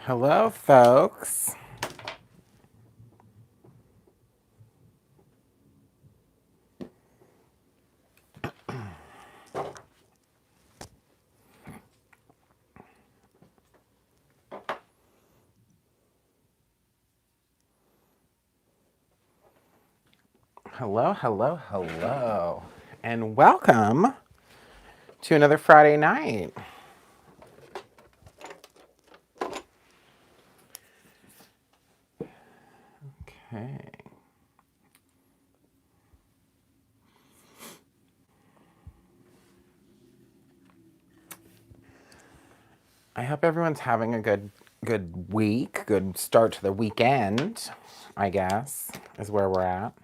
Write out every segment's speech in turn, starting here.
Hello, folks. Hello, hello, hello. And welcome to another Friday night. Okay. I hope everyone's having a good week, good start to the weekend, I guess, is where we're at.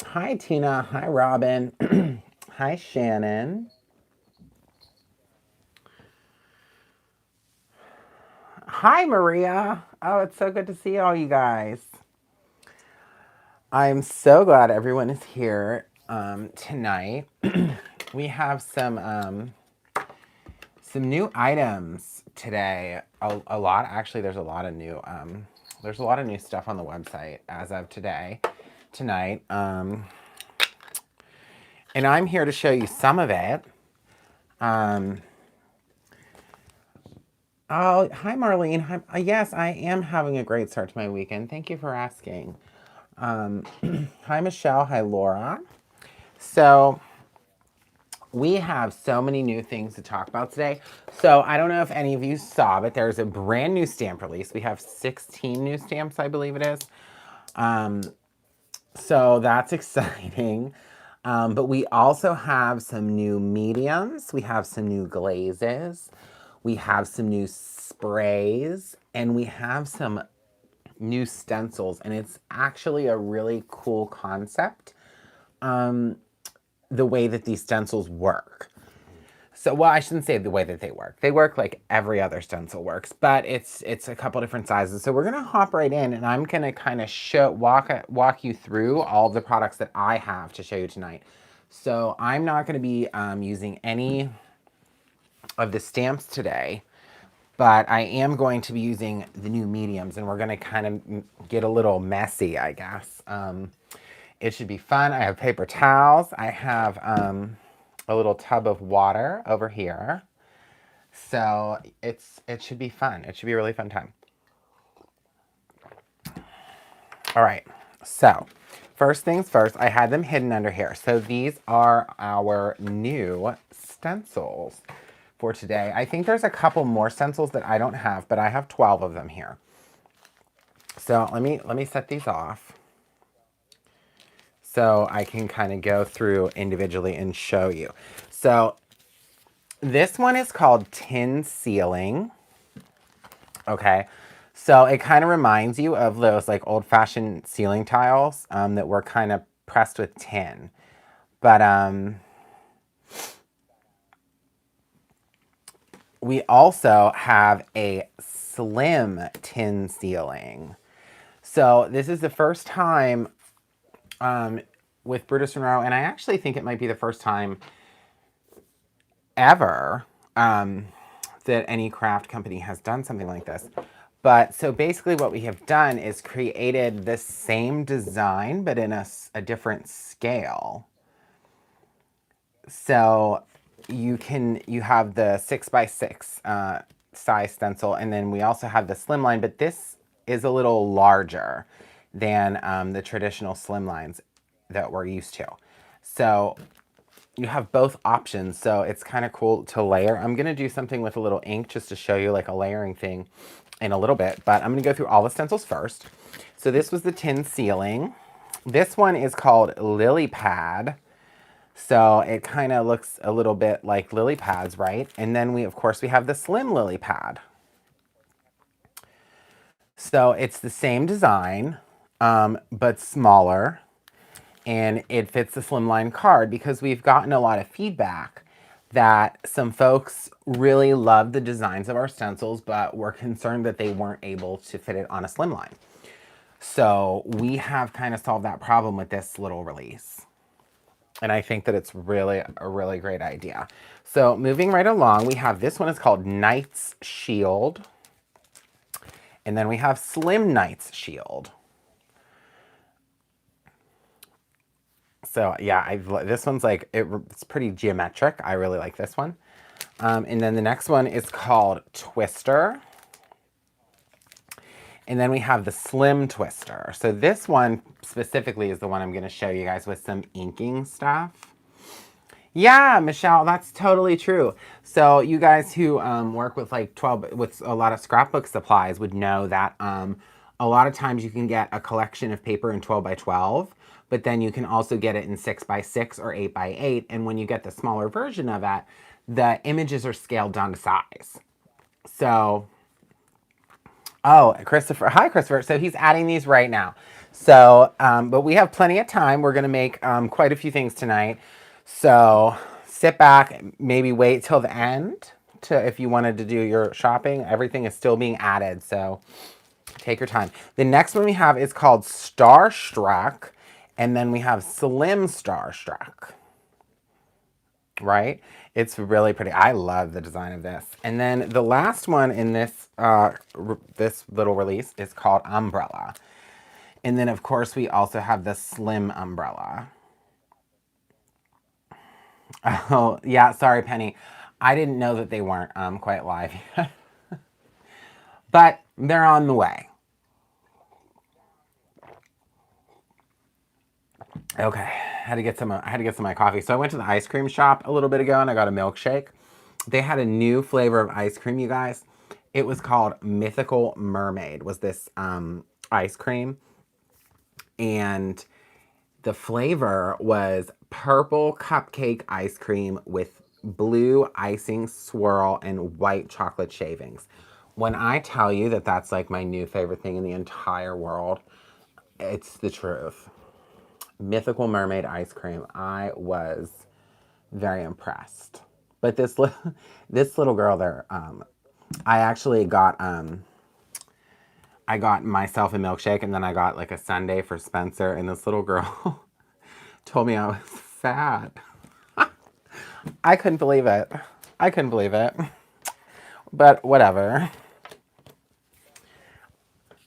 Hi, Tina. Hi, Robin. Hi, Shannon. Hi, Maria. Oh, it's so good to see all you guys. I'm so glad everyone is here tonight. We have some new items today. A lot, actually. There's a lot of new stuff on the website as of tonight. And I'm here to show you some of it. Oh, hi, Marlene. Hi, yes, I am having a great start to my weekend. Thank you for asking. Hi, Michelle. Hi, Laura. So we have so many new things to talk about today. So I don't know if any of you saw, but there's a brand new stamp release. We have 16 new stamps, I believe it is. So that's exciting. But we also have some new mediums. We have some new glazes. We have some new sprays. And we have some new stencils. And it's actually a really cool concept, the way that these stencils work. So, well, I shouldn't say the way that they work. They work like every other stencil works, but it's a couple different sizes. So we're gonna hop right in, and I'm gonna kind of walk you through all of the products that I have to show you tonight. So I'm not gonna be using any of the stamps today, but I am going to be using the new mediums, and we're gonna kind of get a little messy, I guess. It should be fun. I have paper towels. I have a little tub of water over here. So it should be fun. It should be a really fun time. All right. So first things first, I had them hidden under here. So these are our new stencils for today. I think there's a couple more stencils that I don't have, but I have 12 of them here. So let me set these off so I can kind of go through individually and show you. So this one is called tin sealing. Okay, so it kind of reminds you of those like old-fashioned ceiling tiles that were kind of pressed with tin. But we also have a slim tin sealing. So this is the first time with Brutus Monroe, and I actually think it might be the first time ever that any craft company has done something like this. But so basically what we have done is created the same design, but in a different scale. So you have the 6x6 size stencil, and then we also have the slimline, but this is a little larger than the traditional slimlines that we're used to. So you have both options, so it's kind of cool to layer. I'm going to do something with a little ink just to show you like a layering thing in a little bit, but I'm going to go through all the stencils first. So this was the tin sealing. This one is called Lily Pad. So it kind of looks a little bit like lily pads, right? And then of course, we have the slim lily pad. So it's the same design, but smaller. And it fits the slimline card because we've gotten a lot of feedback that some folks really love the designs of our stencils, but were concerned that they weren't able to fit it on a slimline. So we have kind of solved that problem with this little release. And I think that it's really a really great idea. So moving right along, we have this one is called Knight's Shield. And then we have Slim Knight's Shield. So yeah, this one's like, it's pretty geometric. I really like this one. And then the next one is called Twister. And then we have the Slim Twister. So this one specifically is the one I'm going to show you guys with some inking stuff. Yeah, Michelle, that's totally true. So you guys who work with like with a lot of scrapbook supplies would know that a lot of times you can get a collection of paper in 12 by 12, but then you can also get it in 6 by 6 or 8 by 8. And when you get the smaller version of it, the images are scaled down to size. So, oh, Christopher, hi Christopher. So he's adding these right now. So, but we have plenty of time. We're going to make quite a few things tonight. So sit back, maybe wait till the end if you wanted to do your shopping. Everything is still being added, so take your time. The next one we have is called Starstruck, and then we have Slim Starstruck, right? It's really pretty. I love the design of this. And then the last one in this, this little release is called Umbrella. And then, of course, we also have the Slim Umbrella. Oh, yeah, sorry, Penny. I didn't know that they weren't quite live yet. But they're on the way. Okay, I had to get some of my coffee. So I went to the ice cream shop a little bit ago and I got a milkshake. They had a new flavor of ice cream, you guys. It was called Mythical Mermaid, was this ice cream. And the flavor was purple cupcake ice cream with blue icing swirl and white chocolate shavings. When I tell you that that's like my new favorite thing in the entire world, it's the truth. Mythical Mermaid ice cream. I was very impressed. But this little girl there, I actually got I got myself a milkshake and then I got like a sundae for Spencer, and this little girl told me I was fat. I couldn't believe it. I couldn't believe it. But whatever.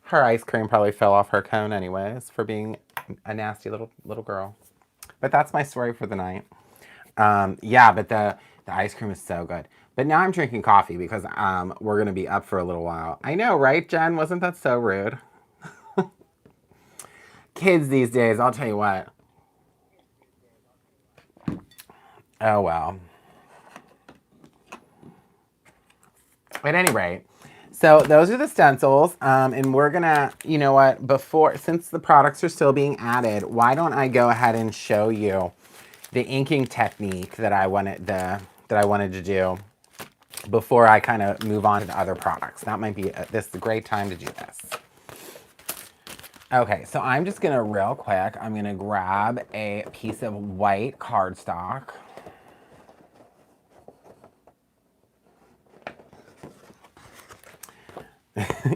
Her ice cream probably fell off her cone anyways for being a nasty little girl. But that's my story for the night. Yeah, but the ice cream is so good. But now I'm drinking coffee because we're going to be up for a little while. I know, right, Jen? Wasn't that so rude? Kids these days, I'll tell you what. Oh, well. At any rate, so those are the stencils, and we're gonna, you know what, since the products are still being added, why don't I go ahead and show you the inking technique that I wanted to do before I kind of move on to the other products. That might be this is a great time to do this. Okay, so I'm just gonna real quick, I'm gonna grab a piece of white cardstock.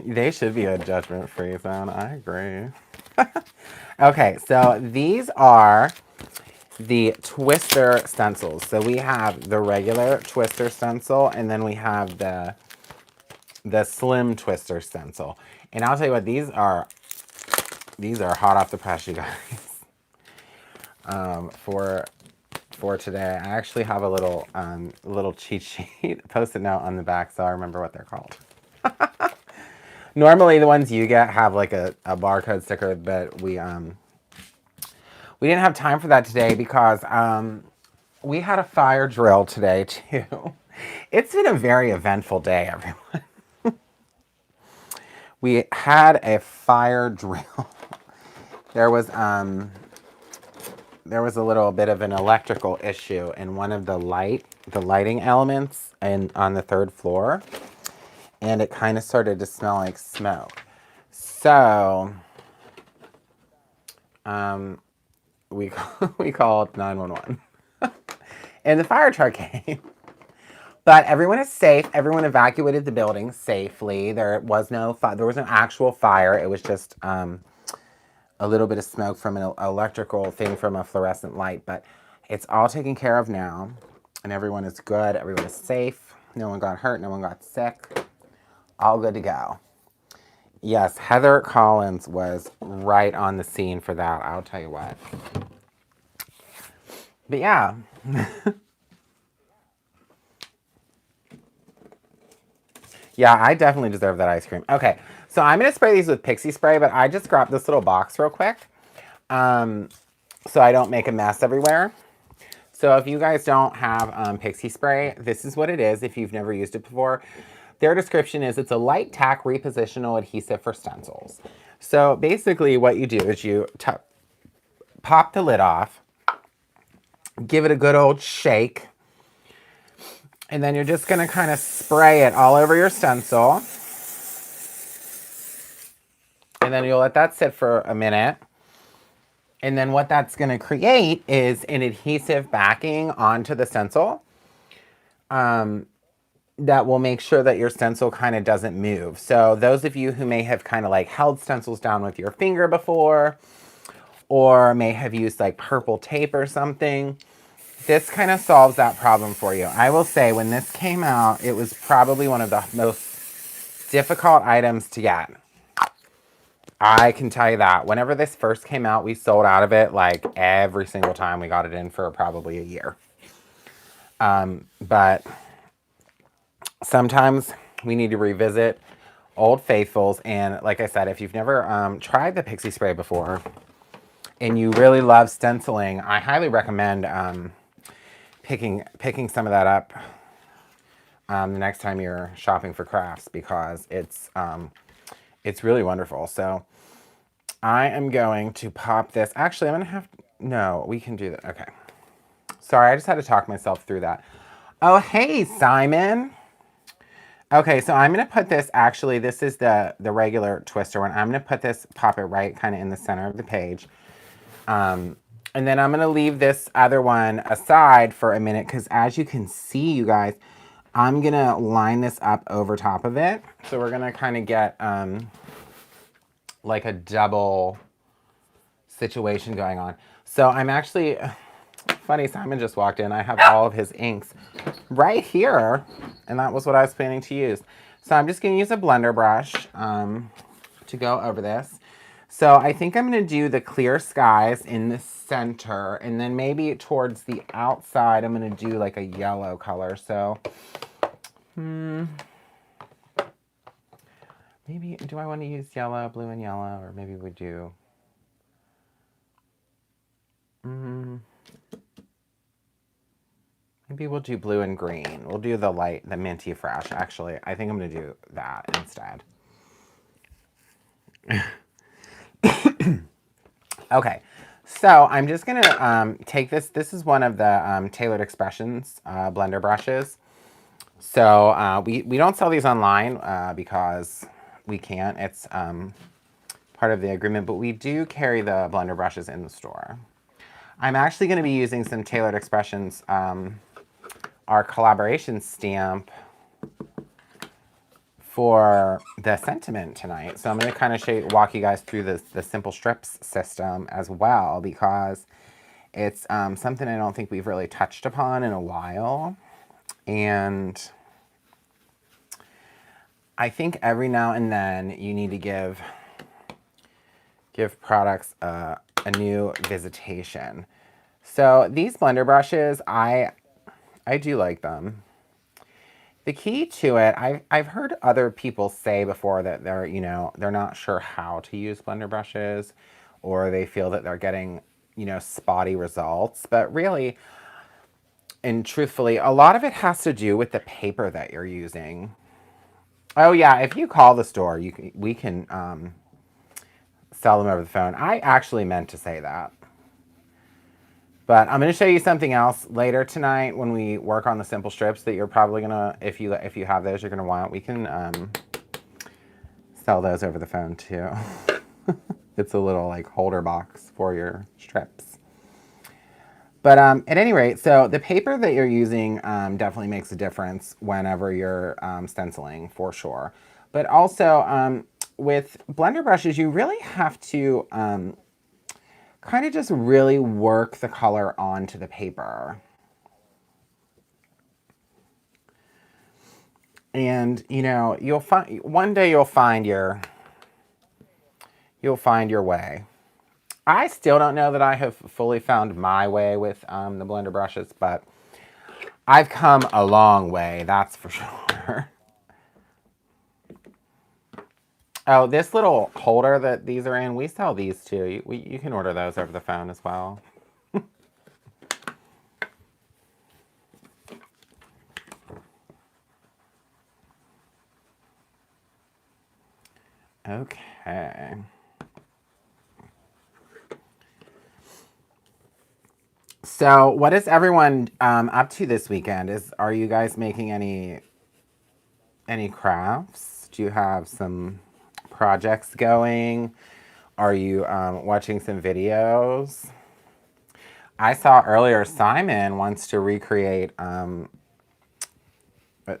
They should be a judgment-free zone. I agree. Okay, so these are the Twister stencils. So we have the regular Twister stencil, and then we have the Slim Twister stencil. And I'll tell you what, these are hot off the press, you guys. For today, I actually have a little cheat sheet, post-it note on the back, so I remember what they're called. Normally, the ones you get have like a barcode sticker, but we didn't have time for that today because we had a fire drill today too. It's been a very eventful day, everyone. We had a fire drill. There was a little bit of an electrical issue in one of the lighting elements on the third floor. And it kind of started to smell like smoke. So, we called 911. And the fire truck came. But everyone is safe. Everyone evacuated the building safely. There was no actual fire. It was just a little bit of smoke from an electrical thing from a fluorescent light. But It's all taken care of now, and everyone is good. Everyone is safe. No one got hurt. No one got sick. All good to go. Yes, Heather Collins was right on the scene for that. I'll tell you what. But yeah. Yeah, I definitely deserve that ice cream. Okay, so I'm going to spray these with Pixie spray, but I just grabbed this little box real quick so I don't make a mess everywhere. So if you guys don't have Pixie spray, this is what it is if you've never used it before. Their description is it's a light tack repositional adhesive for stencils. So basically what you do is you pop the lid off, give it a good old shake, and then you're just going to kind of spray it all over your stencil. And then you'll let that sit for a minute. And then what that's going to create is an adhesive backing onto the stencil that will make sure that your stencil kind of doesn't move. So those of you who may have kind of like held stencils down with your finger before, or may have used like purple tape or something, this kind of solves that problem for you. I will say when this came out, it was probably one of the most difficult items to get. I can tell you that. Whenever this first came out, we sold out of it like every single time we got it in for probably a year. But sometimes we need to revisit old faithfuls. And like I said, if you've never tried the Pixie spray before and you really love stenciling, I highly recommend picking some of that up the next time you're shopping for crafts, because it's really wonderful. So I am going to pop this. Actually, I'm going to have, no, we can do that. Okay. Sorry, I just had to talk myself through that. Oh, hey, Simon. Okay, so I'm going to put this, actually, this is the regular twister one. I'm going to put this, pop it right kind of in the center of the page. And then I'm going to leave this other one aside for a minute, because as you can see, you guys, I'm going to line this up over top of it. So we're going to kind of get like a double situation going on. So I'm actually, funny, Simon just walked in. I have all of his inks right here, and that was what I was planning to use. So I'm just going to use a blender brush to go over this. So I think I'm going to do the clear skies in the center, and then maybe towards the outside I'm going to do like a yellow color. So maybe, do I want to use yellow, blue and yellow, or maybe we do maybe we'll do blue and green. We'll do the light, the minty fresh. Actually, I think I'm going to do that instead. Okay, so I'm just going to take this. This is one of the Tailored Expressions blender brushes. So we don't sell these online because we can't. It's part of the agreement, but we do carry the blender brushes in the store. I'm actually going to be using some Tailored Expressions, our collaboration stamp for the sentiment tonight. So I'm going to kind of walk you guys through the simple strips system as well, because it's something I don't think we've really touched upon in a while. And I think every now and then you need to give products a new visitation. So these blender brushes, I do like them. The key to it, I've heard other people say before that they're not sure how to use blender brushes, or they feel that they're getting, spotty results. But really and truthfully, a lot of it has to do with the paper that you're using. Oh yeah, if you call the store, we can sell them over the phone. I actually meant to say that. But I'm going to show you something else later tonight when we work on the simple strips that you're probably going to, if you have those, you're going to want. We can sell those over the phone too. It's a little like holder box for your strips. But at any rate, so the paper that you're using definitely makes a difference whenever you're stenciling, for sure. But also with blender brushes, you really have to kind of just really work the color onto the paper. And, you know, you'll find, one day you'll find your way. I still don't know that I have fully found my way with the blender brushes, but I've come a long way, that's for sure. Oh, this little holder that these are in, we sell these too. You can order those over the phone as well. Okay. So, what is everyone up to this weekend? Are you guys making any crafts? Do you have some projects going? Are you watching some videos? I saw earlier Simon wants to recreate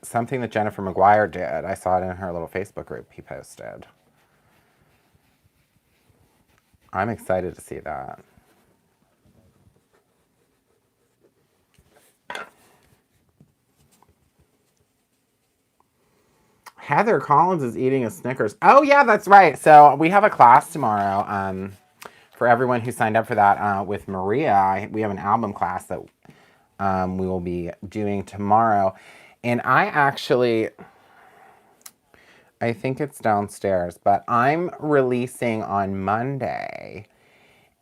something that Jennifer McGuire did. I saw it in her little Facebook group he posted. I'm excited to see that. Heather Collins is eating a Snickers. Oh, yeah, that's right. So we have a class tomorrow for everyone who signed up for that with Maria. We have an album class that we will be doing tomorrow. And I think it's downstairs, but I'm releasing on Monday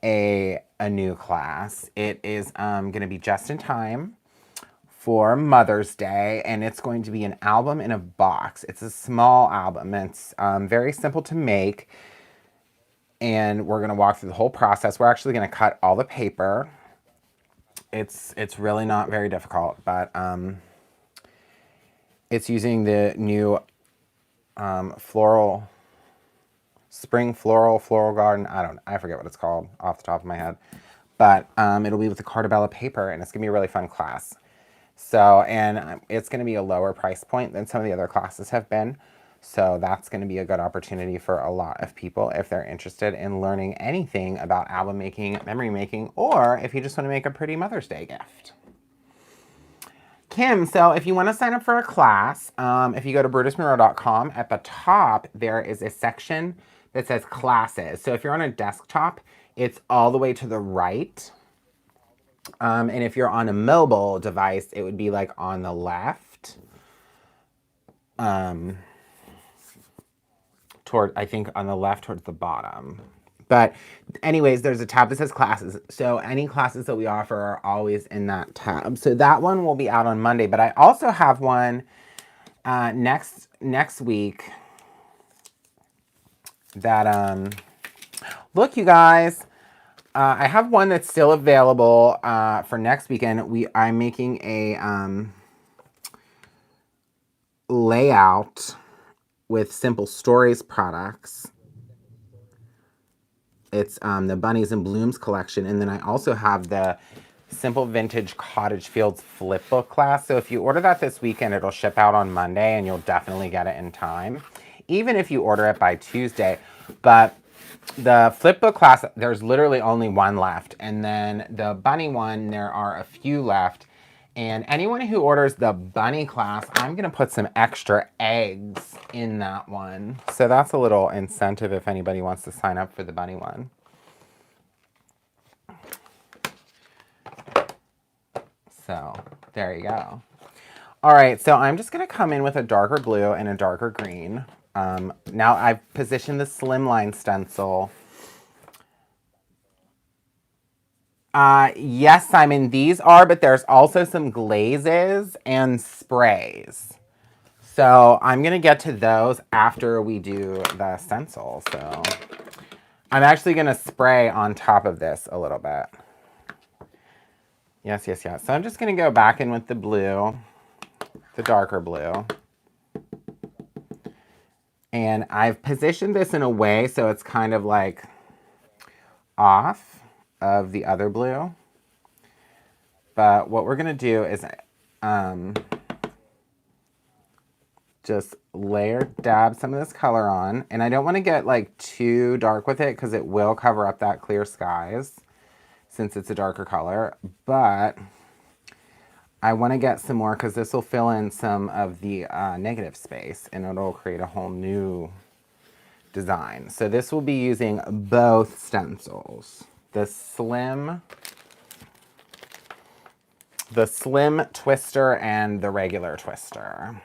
a new class. It is going to be just in time for Mother's Day, and it's going to be an album in a box. It's a small album. It's very simple to make, and we're going to walk through the whole process. We're actually going to cut all the paper. It's really not very difficult, but it's using the new spring floral garden. I forget what it's called off the top of my head, but it'll be with the Cartabella paper, and it's gonna be a really fun class. So, and it's gonna be a lower price point than some of the other classes have been. So that's gonna be a good opportunity for a lot of people if they're interested in learning anything about album making, memory making, or if you just wanna make a pretty Mother's Day gift. Kim, so if you want to sign up for a class, if you go to brutusmonroe.com, at the top there is a section that says classes. So if you're on a desktop, it's all the way to the right. And if you're on a mobile device, it would be like on the left. I think on the left towards the bottom. But anyways, there's a tab that says classes. So any classes that we offer are always in that tab. So that one will be out on Monday. But I also have one next week that, look, you guys, I have one that's still available for next weekend. I'm making a layout with Simple Stories products. It's the Bunnies and Blooms collection. And then I also have the Simple Vintage Cottage Fields flipbook class. So if you order that this weekend, it'll ship out on Monday and you'll definitely get it in time, even if you order it by Tuesday. But the flipbook class, there's literally only one left. And then the bunny one, there are a few left. And anyone who orders the bunny class, I'm going to put some extra eggs in that one. So that's a little incentive if anybody wants to sign up for the bunny one. So there you go. All right, so I'm just going to come in with a darker blue and a darker green. Now I've positioned the slimline stencil. Yes, Simon, these are, but there's also some glazes and sprays. So I'm going to get to those after we do the stencil. So I'm actually going to spray on top of this a little bit. Yes. So I'm just going to go back in with the blue, the darker blue. And I've positioned this in a way so it's kind of like off of the other blue. But what we're going to do is just dab some of this color on. And I don't want to get like too dark with it because it will cover up that clear skies. since it's a darker color, but I want to get some more because this will fill in some of the negative space and it'll create a whole new design. So this will be using both stencils, the slim twister and the regular twister.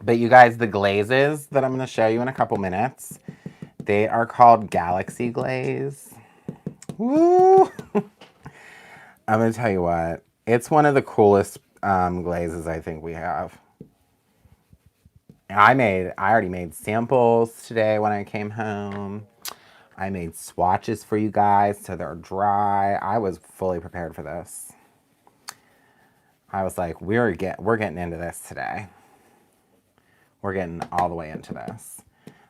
But you guys, the glazes that I'm going to show you in a couple minutes, they are called Galaxy Glaze. Woo! I'm going to tell you what, it's one of the coolest glazes I think we have. I already made samples today when I came home. I made swatches for you guys so they're dry. I was fully prepared for this. I was like, we're getting into this today. We're getting all the way into this.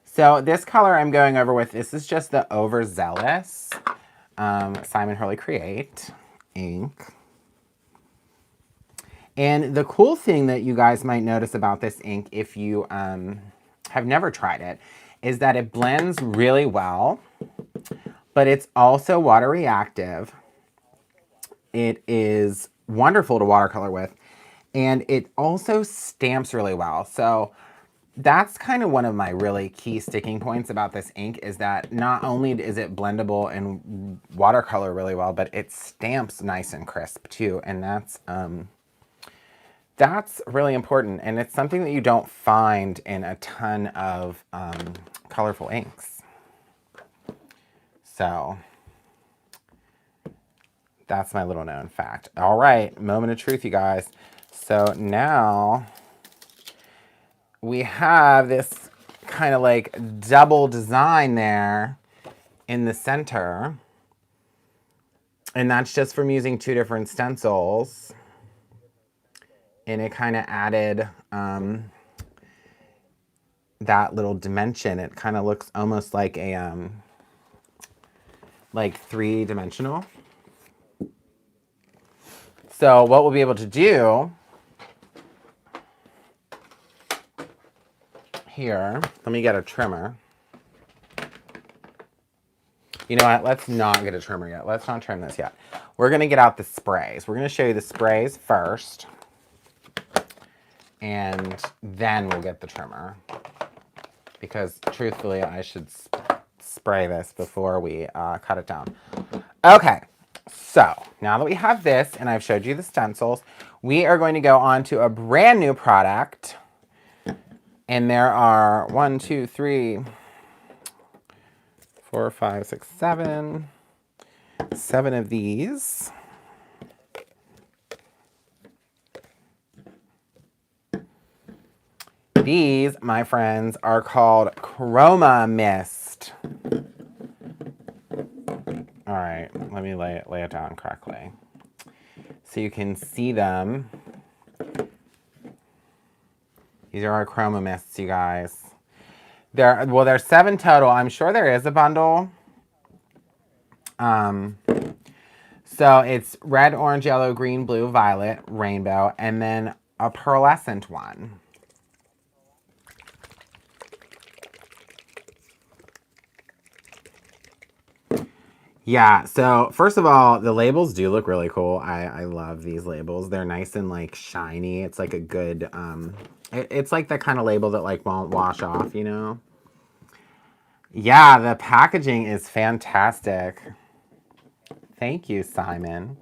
So this color I'm going over with, this is just the Overzealous Simon Hurley Create ink. And the cool thing that you guys might notice about this ink, if you have never tried it, is that it blends really well, but it's also water reactive. It is wonderful to watercolor with, and it also stamps really well. So that's kind of one of my really key sticking points about this ink, is that not only is it blendable and watercolor really well, but it stamps nice and crisp too. And that's really important. And it's something that you don't find in a ton of colorful inks. So that's my little known fact. All right, moment of truth, you guys. So now we have this kind of like double design there in the center. And that's just from using two different stencils. And it kind of added that little dimension. It kind of looks almost like a like three-dimensional. So what we'll be able to do here, let me get a trimmer. You know what? Let's not get a trimmer yet. Let's not trim this yet. We're going to get out the sprays. We're going to show you the sprays first, and then we'll get the trimmer. Because truthfully, I should spray this before we cut it down. Okay, so now that we have this, and I've showed you the stencils, we are going to go on to a brand new product. And there are 1, 2, 3, 4, 5, 6, 7 of these. These, my friends, are called Chroma Mist. All right, let me lay it down correctly so you can see them. These are our Chroma Mists, you guys. There's 7 total. I'm sure there is a bundle. So it's red, orange, yellow, green, blue, violet, rainbow, and then a pearlescent one. Yeah, so first of all, the labels do look really cool. I love these labels. They're nice and like shiny. It's like a good, it's like the kind of label that like won't wash off, you know? Yeah, the packaging is fantastic. Thank you, Simon.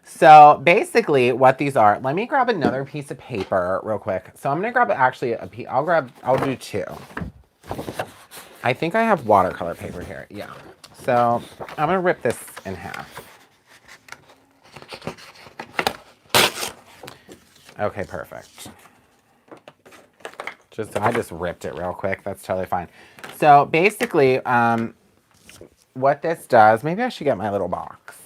So basically what these are, let me grab another piece of paper real quick. So I'm gonna grab actually a piece, I'll do 2. I think I have watercolor paper here, yeah. So I'm gonna rip this in half. Okay, perfect. I just ripped it real quick. That's totally fine. So basically, what this does, maybe I should get my little box.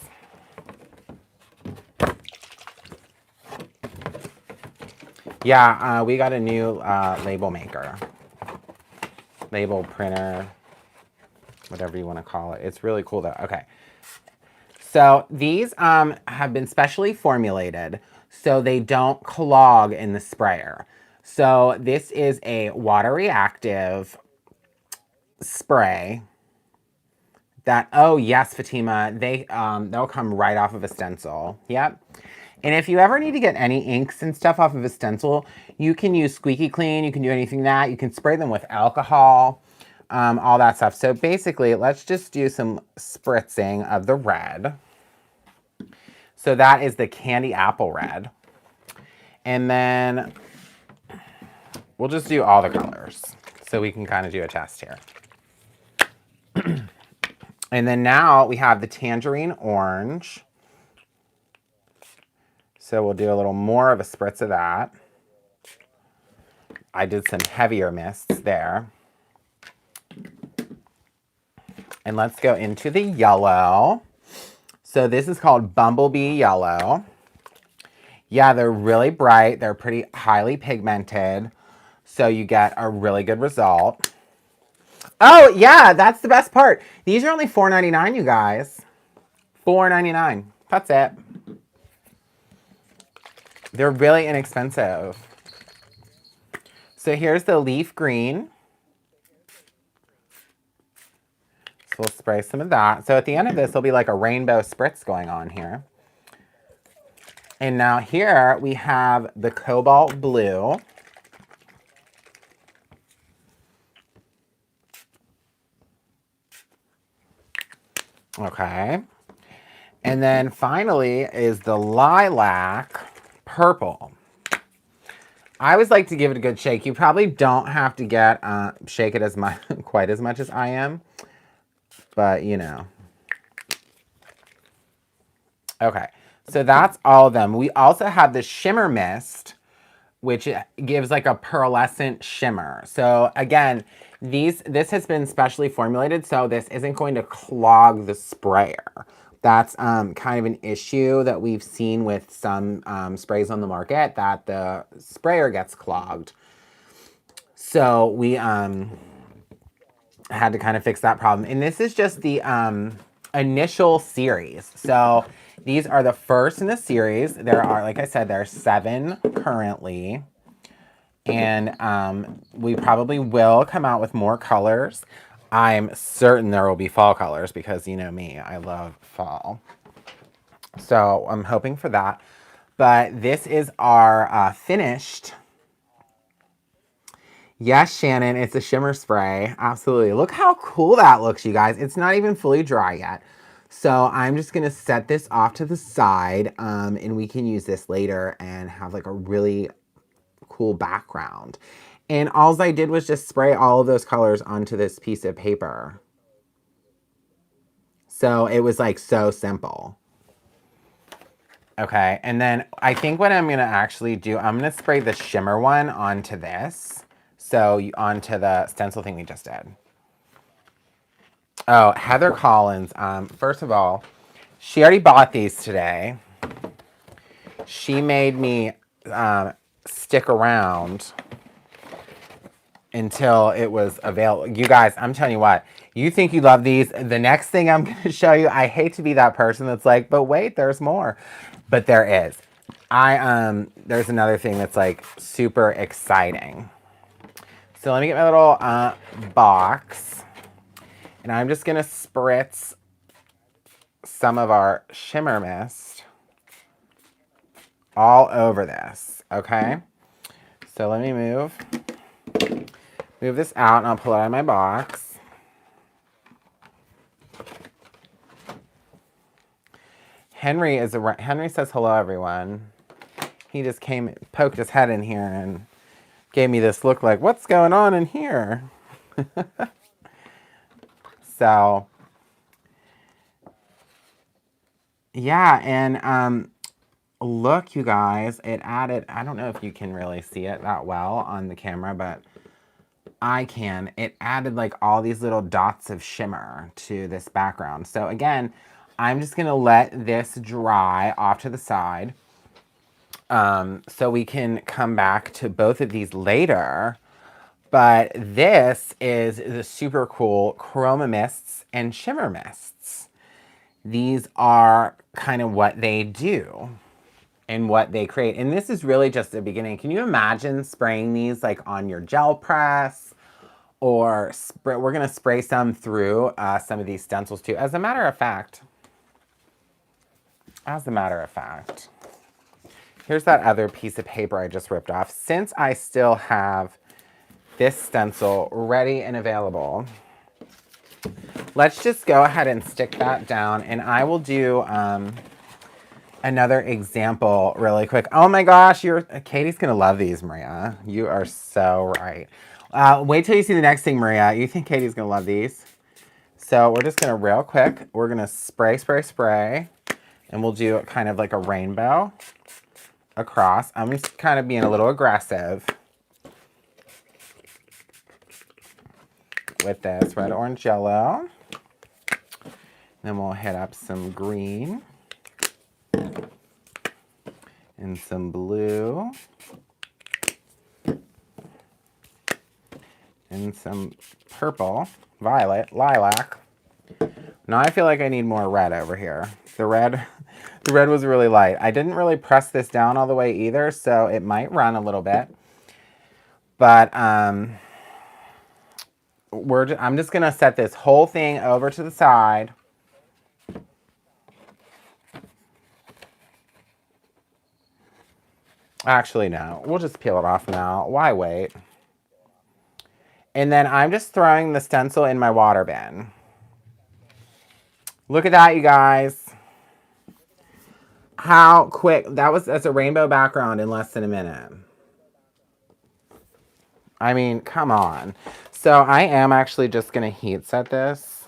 Yeah, we got a new label maker. Label printer, whatever you want to call it. It's really cool though. Okay. So these have been specially formulated so they don't clog in the sprayer. So this is a water reactive spray that, oh yes, Fatima, they'll come right off of a stencil. Yep. And if you ever need to get any inks and stuff off of a stencil, you can use Squeaky Clean. You can do anything that. You can spray them with alcohol, all that stuff. So basically, let's just do some spritzing of the red. So that is the candy apple red. And then we'll just do all the colors so we can kind of do a test here. And then now we have the tangerine orange. So we'll do a little more of a spritz of that. I did some heavier mists there. And let's go into the yellow. So this is called Bumblebee Yellow. Yeah, they're really bright. They're pretty highly pigmented. So you get a really good result. Oh, yeah, that's the best part. These are only $4.99, you guys. $4.99. That's it. They're really inexpensive. So here's the leaf green. So we'll spray some of that. So at the end of this, there'll be like a rainbow spritz going on here. And now here we have the cobalt blue. Okay. And then finally is the lilac purple. I always like to give it a good shake. You probably don't have to get shake it as much, quite as much as I am, but you know. Okay, so that's all of them. We also have the shimmer mist, which gives like a pearlescent shimmer. So again, this has been specially formulated, so this isn't going to clog the sprayer. That's kind of an issue that we've seen with some sprays on the market, that the sprayer gets clogged. So we had to kind of fix that problem. And this is just the initial series. So these are the first in the series. There are, like I said, there are 7 currently. And we probably will come out with more colors. I'm certain there will be fall colors because you know me, I love fall. So I'm hoping for that. But this is our finished. Yes, Shannon, it's a shimmer spray. Absolutely. Look how cool that looks, you guys. It's not even fully dry yet. So I'm just going to set this off to the side and we can use this later and have like a really cool background. And all I did was just spray all of those colors onto this piece of paper. So it was like so simple. Okay, and then I think what I'm gonna actually do, I'm gonna spray the shimmer one onto this. So onto the stencil thing we just did. Oh, Heather Collins, first of all, she already bought these today. She made me stick around until it was available. You guys, I'm telling you what, you think you love these. The next thing I'm going to show you, I hate to be that person that's like, but wait, there's more. But there is. There's another thing that's like super exciting. So let me get my little box. And I'm just going to spritz some of our shimmer mist all over this, okay? So let me move this out and I'll pull it out of my box. Henry says hello, everyone. He just poked his head in here and gave me this look like, what's going on in here? So, yeah, and look, you guys, it added, I don't know if you can really see it that well on the camera, but I can. It added like all these little dots of shimmer to this background. So again, I'm just going to let this dry off to the side so we can come back to both of these later. But this is the super cool Chroma mists and shimmer mists. These are kind of what they do and what they create. And this is really just the beginning. Can you imagine spraying these like on your gel press or spray, we're going to spray some through some of these stencils too. As a matter of fact, here's that other piece of paper I just ripped off. Since I still have this stencil ready and available, let's just go ahead and stick that down, and I will do another example really quick. Oh my gosh, Katie's gonna love these, Maria. You are so right. Wait till you see the next thing, Maria. You think Katie's gonna love these? So we're just gonna real quick, we're gonna spray, and we'll do kind of like a rainbow across. I'm just kind of being a little aggressive with this red, orange, yellow. Then we'll hit up some green and some blue and some purple, violet, lilac. Now I feel like I need more red over here. The red was really light. I didn't really press this down all the way either, so it might run a little bit. But I'm just gonna set this whole thing over to the side. Actually, no. We'll just peel it off now. Why wait? And then I'm just throwing the stencil in my water bin. Look at that, you guys. How quick. That's a rainbow background in less than a minute. I mean, come on. So I am actually just going to heat set this.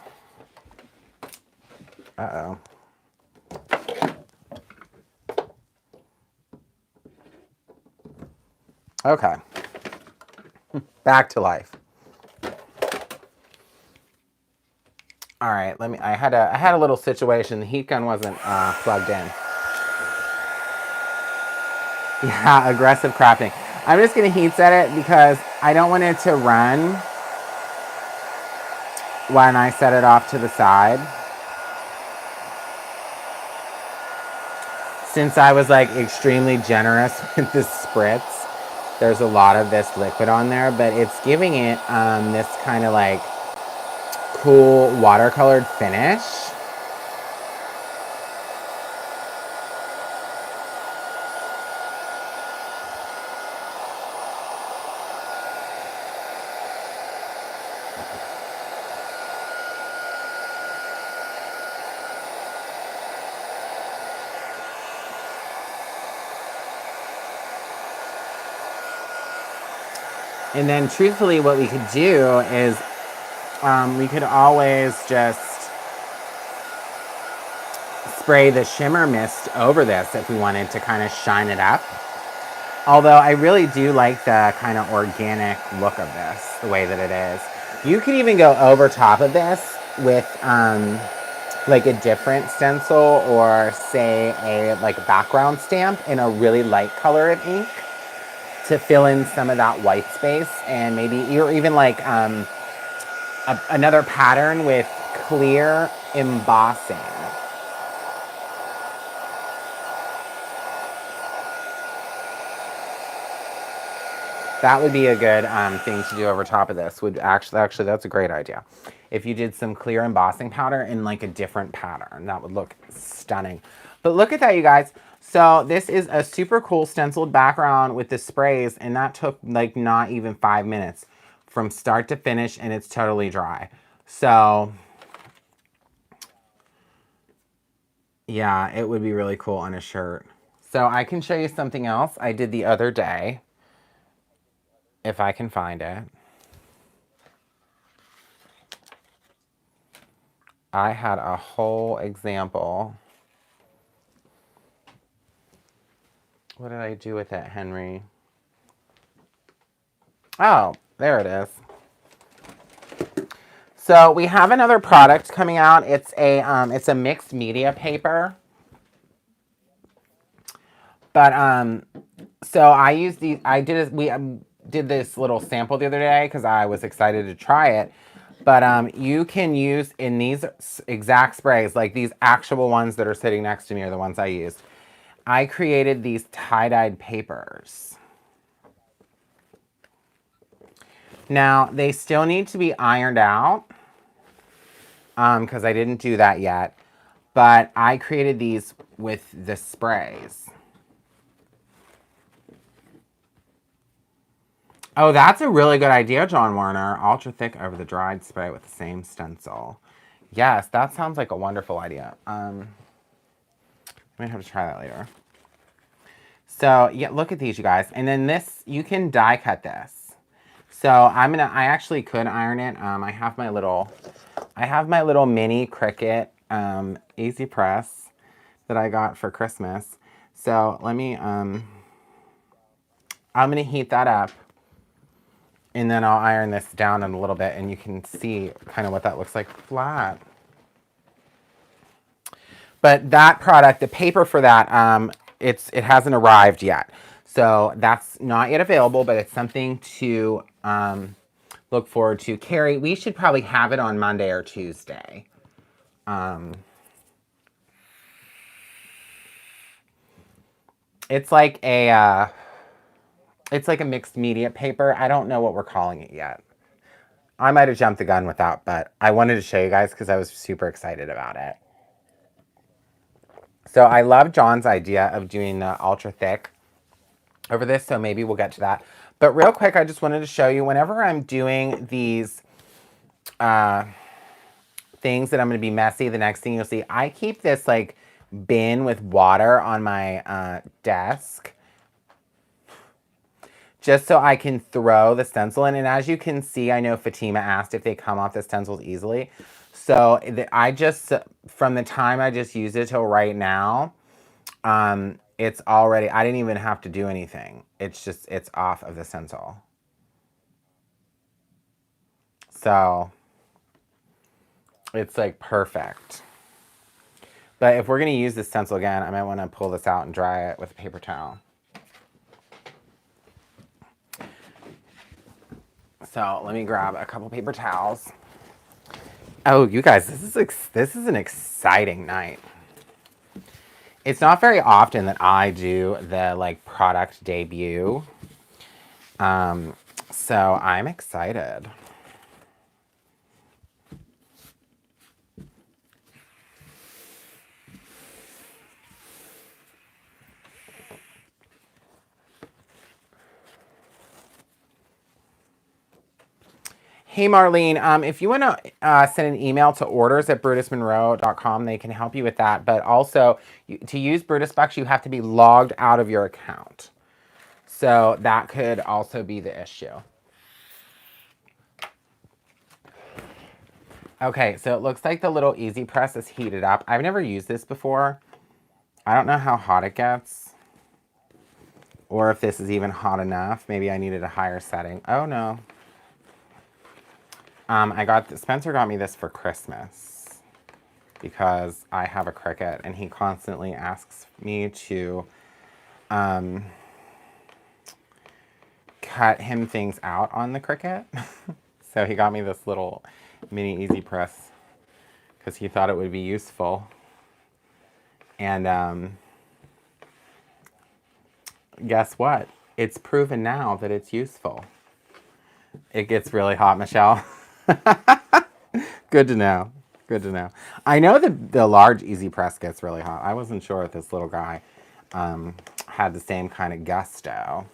Uh-oh. Okay. Back to life. All right, I had a little situation. The heat gun wasn't plugged in. Yeah, aggressive crafting. I'm just gonna heat set it because I don't want it to run when I set it off to the side. Since I was like extremely generous with this spritz, there's a lot of this liquid on there, but it's giving it this kind of like cool watercolored finish. And then truthfully what we could do is we could always just spray the shimmer mist over this if we wanted to kind of shine it up. Although I really do like the kind of organic look of this, the way that it is. You could even go over top of this with like a different stencil or say a like background stamp in a really light color of ink to fill in some of that white space, and maybe you're even like another pattern with clear embossing. That would be a good thing to do over top of this. Would actually that's a great idea. If you did some clear embossing powder in like a different pattern, that would look stunning. But look at that, you guys. So this is a super cool stenciled background with the sprays, and that took like not even 5 minutes from start to finish, and it's totally dry. So yeah, it would be really cool on a shirt. So I can show you something else I did the other day, if I can find it. I had a whole example. What did I do with it, Henry? Oh, there it is. So we have another product coming out. It's a mixed media paper. But so I used these. We did this little sample the other day because I was excited to try it. But you can use in these exact sprays, like these actual ones that are sitting next to me are the ones I used. I created these tie-dyed papers. Now, they still need to be ironed out because I didn't do that yet. But I created these with the sprays. Oh, that's a really good idea, John Warner. Ultra thick over the dried spray with the same stencil. Yes, that sounds like a wonderful idea. I might have to try that later. So, yeah, look at these, you guys. And then this, you can die cut this. So I actually could iron it. I have my little mini Cricut Easy Press that I got for Christmas. So let me, I'm gonna heat that up, and then I'll iron this down in a little bit, and you can see kind of what that looks like flat. But that product, the paper for that, it hasn't arrived yet. So that's not yet available, but it's something to look forward to. Carrie, we should probably have it on Monday or Tuesday. It's like a mixed media paper. I don't know what we're calling it yet. I might have jumped the gun with that, but I wanted to show you guys because I was super excited about it. So I love John's idea of doing the ultra thick over this, so maybe we'll get to that. But real quick, I just wanted to show you, whenever I'm doing these things that I'm going to be messy, the next thing you'll see, I keep this like bin with water on my desk just so I can throw the stencil in. And as you can see, I know Fatima asked if they come off the stencils easily. So I just, from the time I just used it till right now, it's already, I didn't even have to do anything. It's off of the stencil. So it's like perfect. But if we're going to use this stencil again, I might want to pull this out and dry it with a paper towel. So let me grab a couple paper towels. Oh, you guys, this is an exciting night. It's not very often that I do the like product debut. So I'm excited. Hey, Marlene, if you want to send an email to orders@brutusmonroe.com, they can help you with that. But also, to use Brutus Bucks, you have to be logged out of your account. So that could also be the issue. Okay, so it looks like the little Easy Press is heated up. I've never used this before. I don't know how hot it gets. Or if this is even hot enough. Maybe I needed a higher setting. Oh, no. Spencer got me this for Christmas because I have a Cricut and he constantly asks me to cut him things out on the Cricut. So he got me this little mini Easy Press because he thought it would be useful. And guess what? It's proven now that it's useful. It gets really hot, Michelle. Good to know. Good to know. I know that the large Easy Press gets really hot. I wasn't sure if this little guy had the same kind of gusto.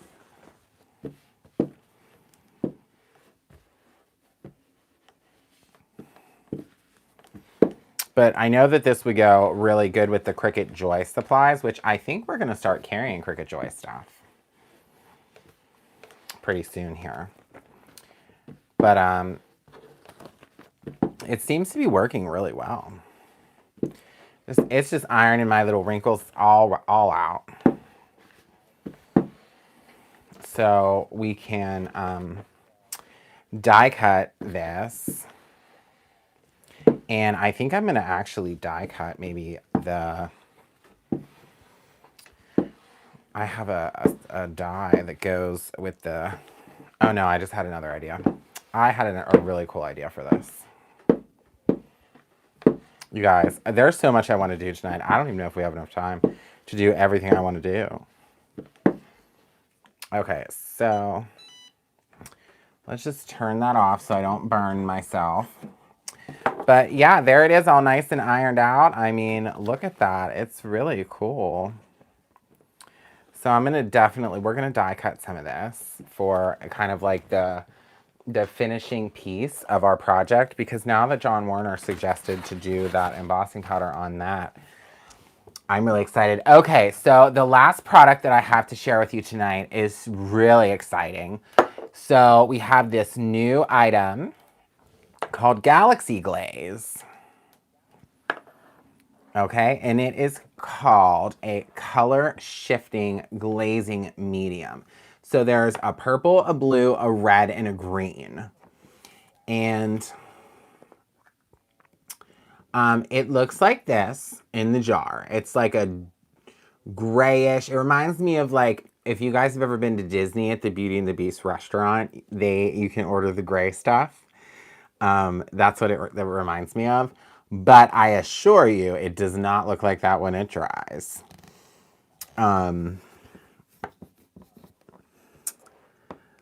But I know that this would go really good with the Cricut Joy supplies, which I think we're going to start carrying Cricut Joy stuff pretty soon here. But it seems to be working really well. It's just ironing my little wrinkles all out. So we can die cut this. And I think I'm going to actually die cut maybe the... I have a die that goes with the... Oh no, I just had another idea. I had a really cool idea for this. You guys, there's so much I want to do tonight. I don't even know if we have enough time to do everything I want to do. Okay, so Let's just turn that off so I don't burn myself. But yeah, there it is, all nice and ironed out. I mean, look at that. It's really cool. So I'm going to we're going to die cut some of this for kind of like the finishing piece of our project, because now that John Warner suggested to do that embossing powder on that, I'm really excited. Okay, so the last product that I have to share with you tonight is really exciting. So we have this new item called Galaxy Glaze. Okay, and it is called a color shifting glazing medium. So there's a purple, a blue, a red, and a green. And it looks like this in the jar. It's like a grayish. It reminds me of, like, if you guys have ever been to Disney at the Beauty and the Beast restaurant, you can order the gray stuff. That's what that reminds me of. But I assure you, it does not look like that when it dries.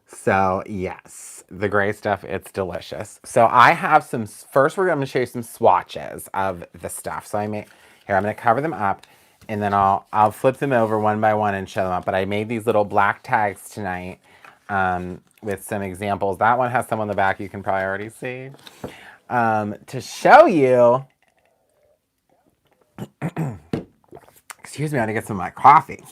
So yes, the gray stuff, it's delicious. So I have some, first we're going to show you some swatches of the stuff. So I'm going to cover them up, and then I'll flip them over one by one and show them up. But I made these little black tags tonight with some examples. That one has some on the back you can probably already see. To show you, excuse me, I want to get some of my coffee.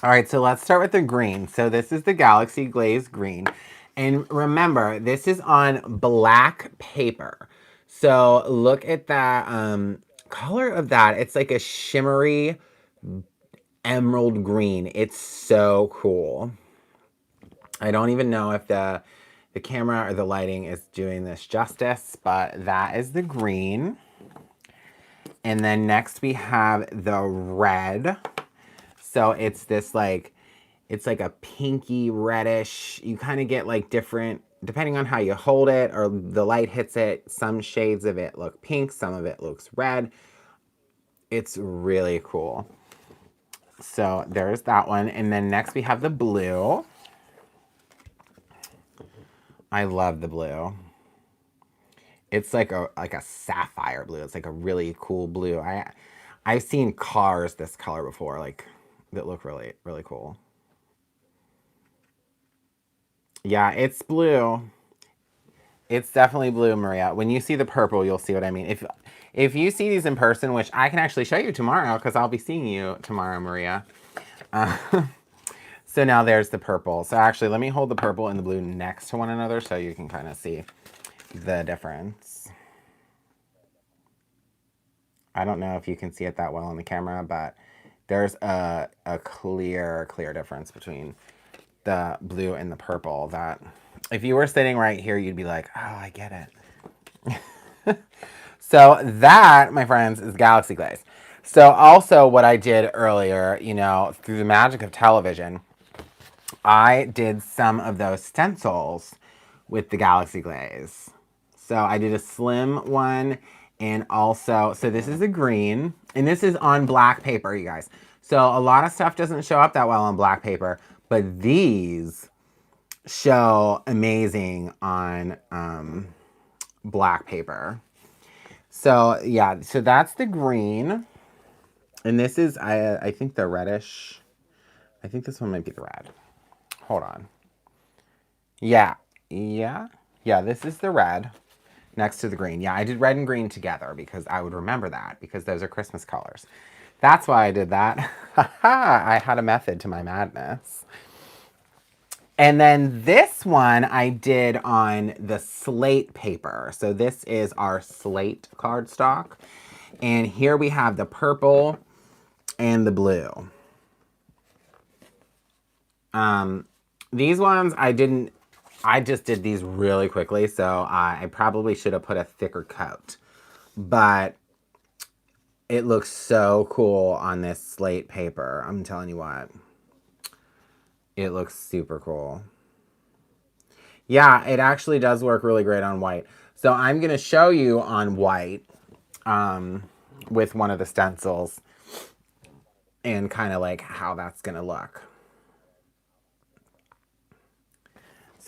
All right, so let's start with the green. So this is the Galaxy Glaze Green. And remember, this is on black paper. So look at that color of that. It's like a shimmery emerald green. It's so cool. I don't even know if the camera or the lighting is doing this justice, but that is the green. And then next we have the red. So it's this like, it's like a pinky reddish. You kind of get like different, depending on how you hold it or the light hits it, some shades of it look pink, some of it looks red. It's really cool. So there's that one. And then next we have the blue. I love the blue. It's like a sapphire blue. It's like a really cool blue. I've seen cars this color before, like, that look really, really cool. Yeah, it's blue. It's definitely blue, Maria. When you see the purple, you'll see what I mean. If you see these in person, which I can actually show you tomorrow, because I'll be seeing you tomorrow, Maria. So now there's the purple. So actually, let me hold the purple and the blue next to one another so you can kind of see the difference. I don't know if you can see it that well on the camera, but there's a clear difference between the blue and the purple that if you were sitting right here, you'd be like, oh, I get it. So that, my friends, is Galaxy Glaze. So also what I did earlier, you know, through the magic of television, I did some of those stencils with the Galaxy Glaze. So I did a slim one, and also, so this is a green, and this is on black paper, you guys. So a lot of stuff doesn't show up that well on black paper, but these show amazing on black paper. So yeah, so that's the green. And this is, I think the reddish. I think this one might be the red. Hold on. Yeah, this is the red next to the green. Yeah, I did red and green together because I would remember that because those are Christmas colors. That's why I did that. I had a method to my madness. And then this one I did on the slate paper. So this is our slate cardstock. And here we have the purple and the blue. These ones I just did these really quickly, so I probably should have put a thicker coat. But it looks so cool on this slate paper. I'm telling you what. It looks super cool. Yeah, it actually does work really great on white. So I'm going to show you on white with one of the stencils and kind of like how that's going to look.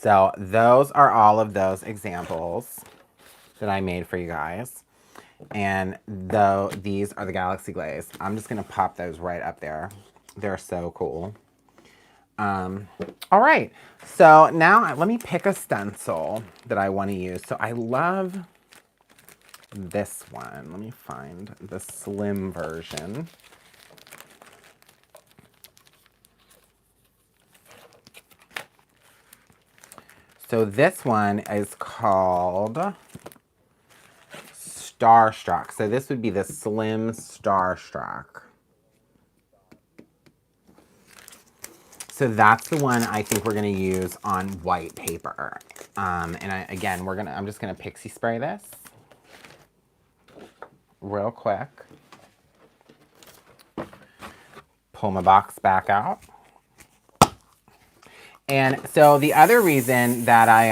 So those are all of those examples that I made for you guys. And though these are the Galaxy Glaze, I'm just going to pop those right up there. They're so cool. All right, so now let me pick a stencil that I want to use. So I love this one. Let me find the slim version. So this one is called Starstruck. So this would be the slim Starstruck. So that's the one I think we're gonna use on white paper. Again, I'm just gonna Pixie spray this real quick. Pull my box back out. And so the other reason that I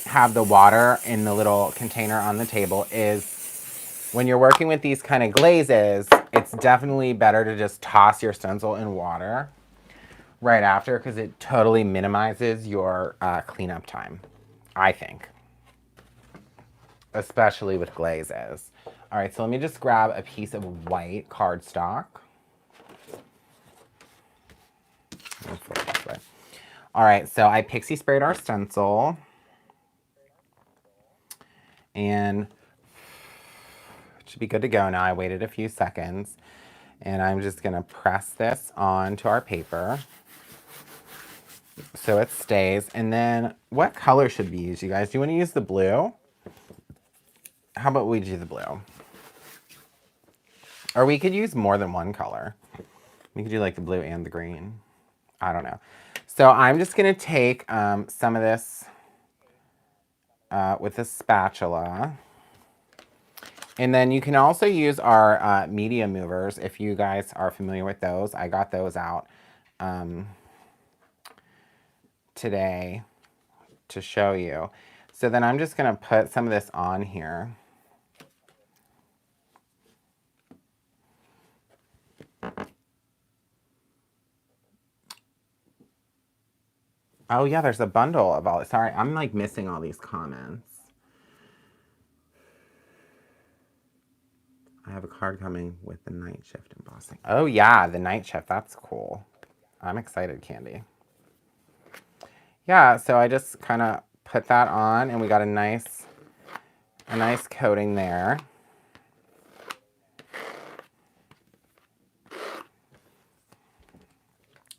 have the water in the little container on the table is when you're working with these kind of glazes, it's definitely better to just toss your stencil in water right after because it totally minimizes your cleanup time, I think. Especially with glazes. All right, so let me just grab a piece of white cardstock. All right, so I Pixie sprayed our stencil. And it should be good to go now. I waited a few seconds. And I'm just going to press this onto our paper so it stays. And then what color should we use, you guys? Do you want to use the blue? How about we do the blue? Or we could use more than one color. We could do like the blue and the green. I don't know. So I'm just going to take some of this with a spatula. And then you can also use our media movers if you guys are familiar with those. I got those out today to show you. So then I'm just going to put some of this on here. Oh yeah, there's a bundle of all. Sorry, I'm like missing all these comments. I have a card coming with the night shift embossing. Oh yeah, the night shift. That's cool. I'm excited, Candy. Yeah, so I just kind of put that on, and we got a nice coating there.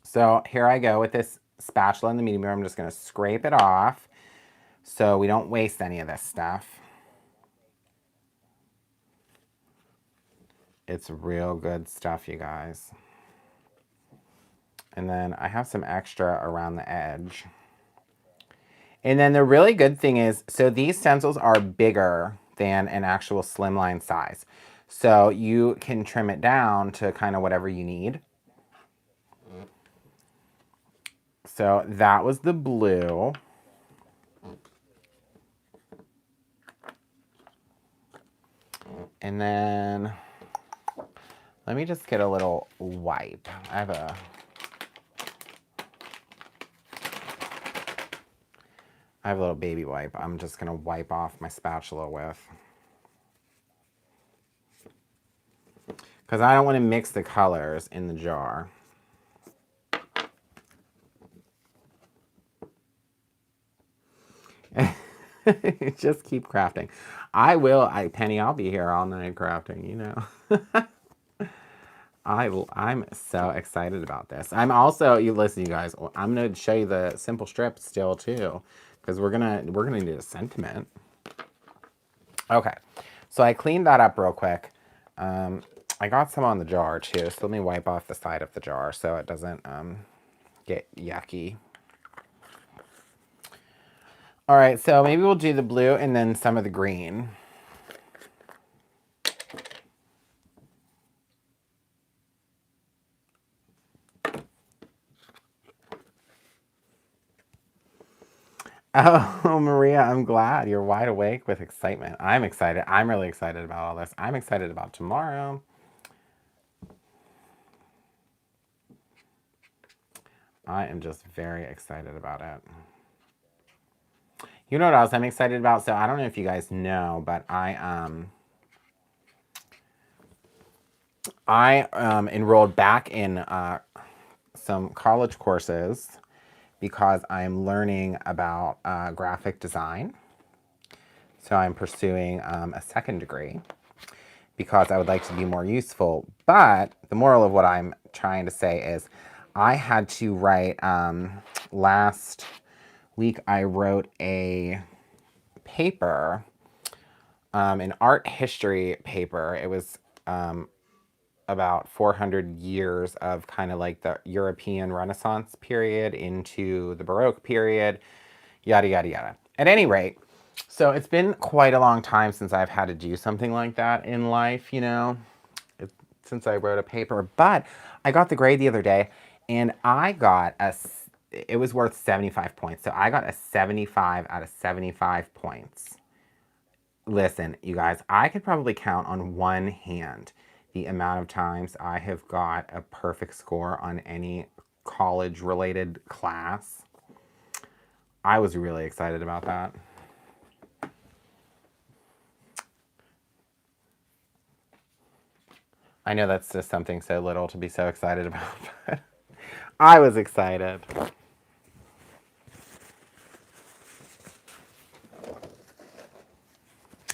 So here I go with this spatula in the medium mirror. I'm just going to scrape it off so we don't waste any of this stuff. It's real good stuff, you guys. And then I have some extra around the edge. And then the really good thing is, so these stencils are bigger than an actual slimline size. So you can trim it down to kind of whatever you need. So that was the blue. And then let me just get a little wipe. I have a little baby wipe I'm just going to wipe off my spatula with. Because I don't want to mix the colors in the jar. Just keep crafting. Penny, I'll be here all night crafting, you know. I'm so excited about this. I'm also, listen, you guys, I'm going to show you the simple strip still too. Because we're gonna need a sentiment. Okay, so I cleaned that up real quick. I got some on the jar too, so let me wipe off the side of the jar so it doesn't get yucky. All right, so maybe we'll do the blue and then some of the green. Oh, Maria, I'm glad you're wide awake with excitement. I'm excited. I'm really excited about all this. I'm excited about tomorrow. I am just very excited about it. You know what else I'm excited about? So I don't know if you guys know, but I enrolled back in some college courses because I'm learning about graphic design. So I'm pursuing a second degree because I would like to be more useful. But the moral of what I'm trying to say is I had to write, last week I wrote a paper, an art history paper. It was about 400 years of kind of like the European Renaissance period into the Baroque period, yada, yada, yada. At any rate, so it's been quite a long time since I've had to do something like that in life, you know, since I wrote a paper. But I got the grade the other day, and I got it was worth 75 points. So I got a 75 out of 75 points. Listen, you guys, I could probably count on one hand the amount of times I have got a perfect score on any college-related class. I was really excited about that. I know that's just something so little to be so excited about, but I was excited.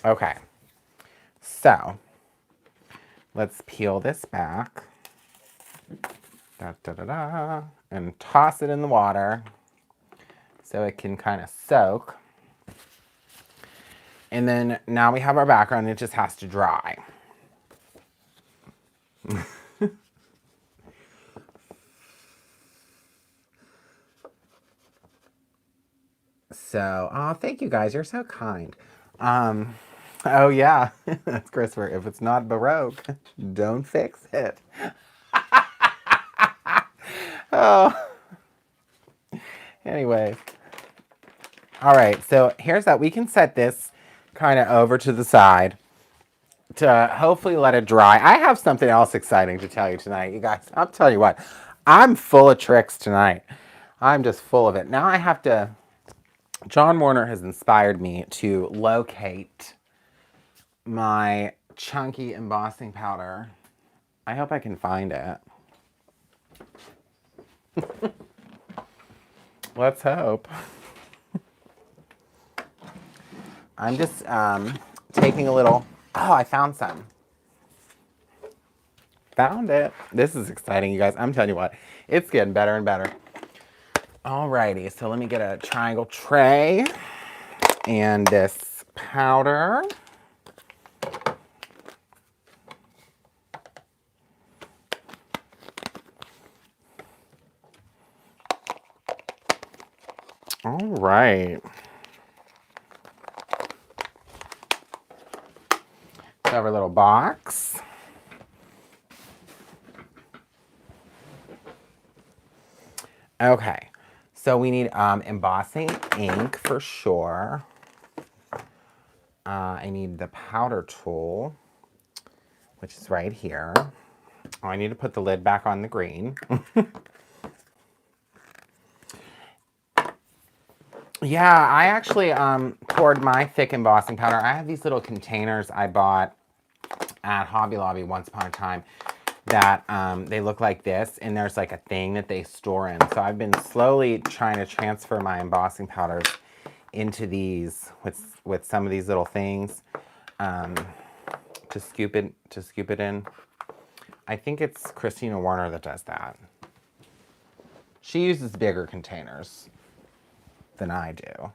Okay, so let's peel this back. Da, da, da, da, and toss it in the water so it can kind of soak. And then now we have our background, it just has to dry. So, oh, thank you guys, you're so kind. Oh yeah, that's Christopher. If it's not Baroque, don't fix it. Oh, anyway. All right, so here's that. We can set this kind of over to the side to hopefully let it dry. I have something else exciting to tell you tonight, you guys. I'll tell you what, I'm full of tricks tonight. I'm just full of it. Now I have to, John Warner has inspired me to locate my chunky embossing powder. I hope I can find it. Let's hope. I'm just taking a little, oh, I found some. Found it. This is exciting, you guys. I'm telling you what, it's getting better and better. Alrighty, so let me get a triangle tray and this powder. All right. Have our little box. Okay, so we need embossing ink for sure. I need the powder tool, which is right here. Oh, I need to put the lid back on the green. Yeah, I actually poured my thick embossing powder. I have these little containers I bought at Hobby Lobby once upon a time that they look like this, and there's like a thing that they store in. So I've been slowly trying to transfer my embossing powders into these with some of these little things to scoop it in. I think it's Christina Warner that does that. She uses bigger containers than I do.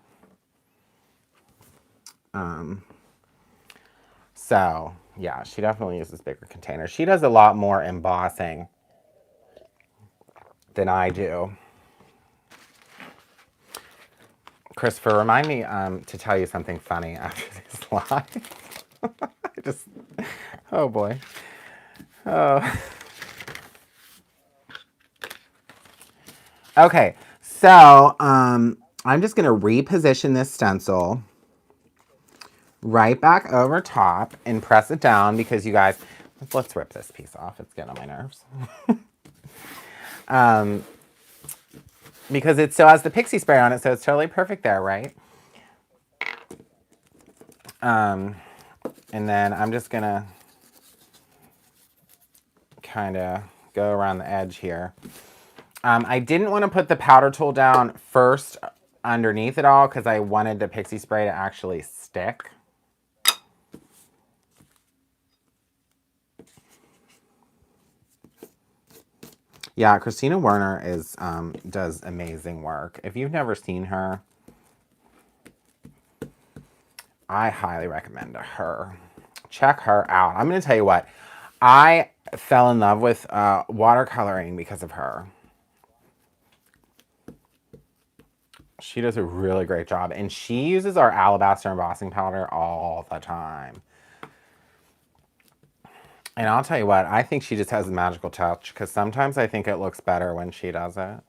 So yeah, she definitely uses bigger containers. She does a lot more embossing than I do. Christopher, remind me to tell you something funny after this live. Oh boy. Oh. Okay, so I'm just gonna reposition this stencil right back over top and press it down because you guys, let's rip this piece off. It's getting on my nerves. Because it still has the Pixie spray on it, so it's totally perfect there, right? And then I'm just gonna kind of go around the edge here. I didn't want to put the powder tool down first underneath it all because I wanted the Pixie spray to actually stick. Yeah, Christina Werner does amazing work. If you've never seen her, I highly recommend her. Check her out. I'm going to tell you what, I fell in love with watercoloring because of her. She does a really great job, and she uses our alabaster embossing powder all the time. And I'll tell you what, I think she just has a magical touch because sometimes I think it looks better when she does it.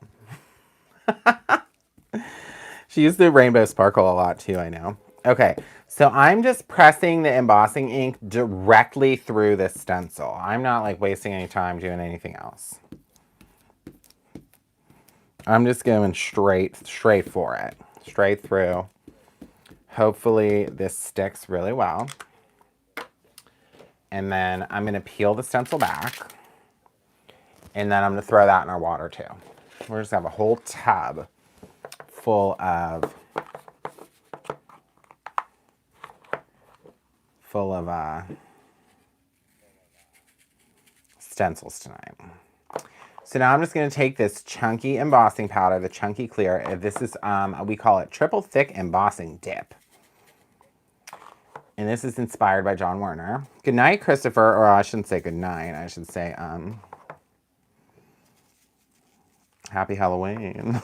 She used the rainbow sparkle a lot too, I know. Okay, so I'm just pressing the embossing ink directly through this stencil. I'm not like wasting any time doing anything else. I'm just going straight for it, straight through. Hopefully this sticks really well. And then I'm gonna peel the stencil back. And then I'm gonna throw that in our water too. We're just gonna have a whole tub full of stencils tonight. So now I'm just going to take this chunky embossing powder, the chunky clear. This is, we call it triple thick embossing dip. And this is inspired by John Werner. Good night, Christopher, or I shouldn't say good night. I should say, happy Halloween.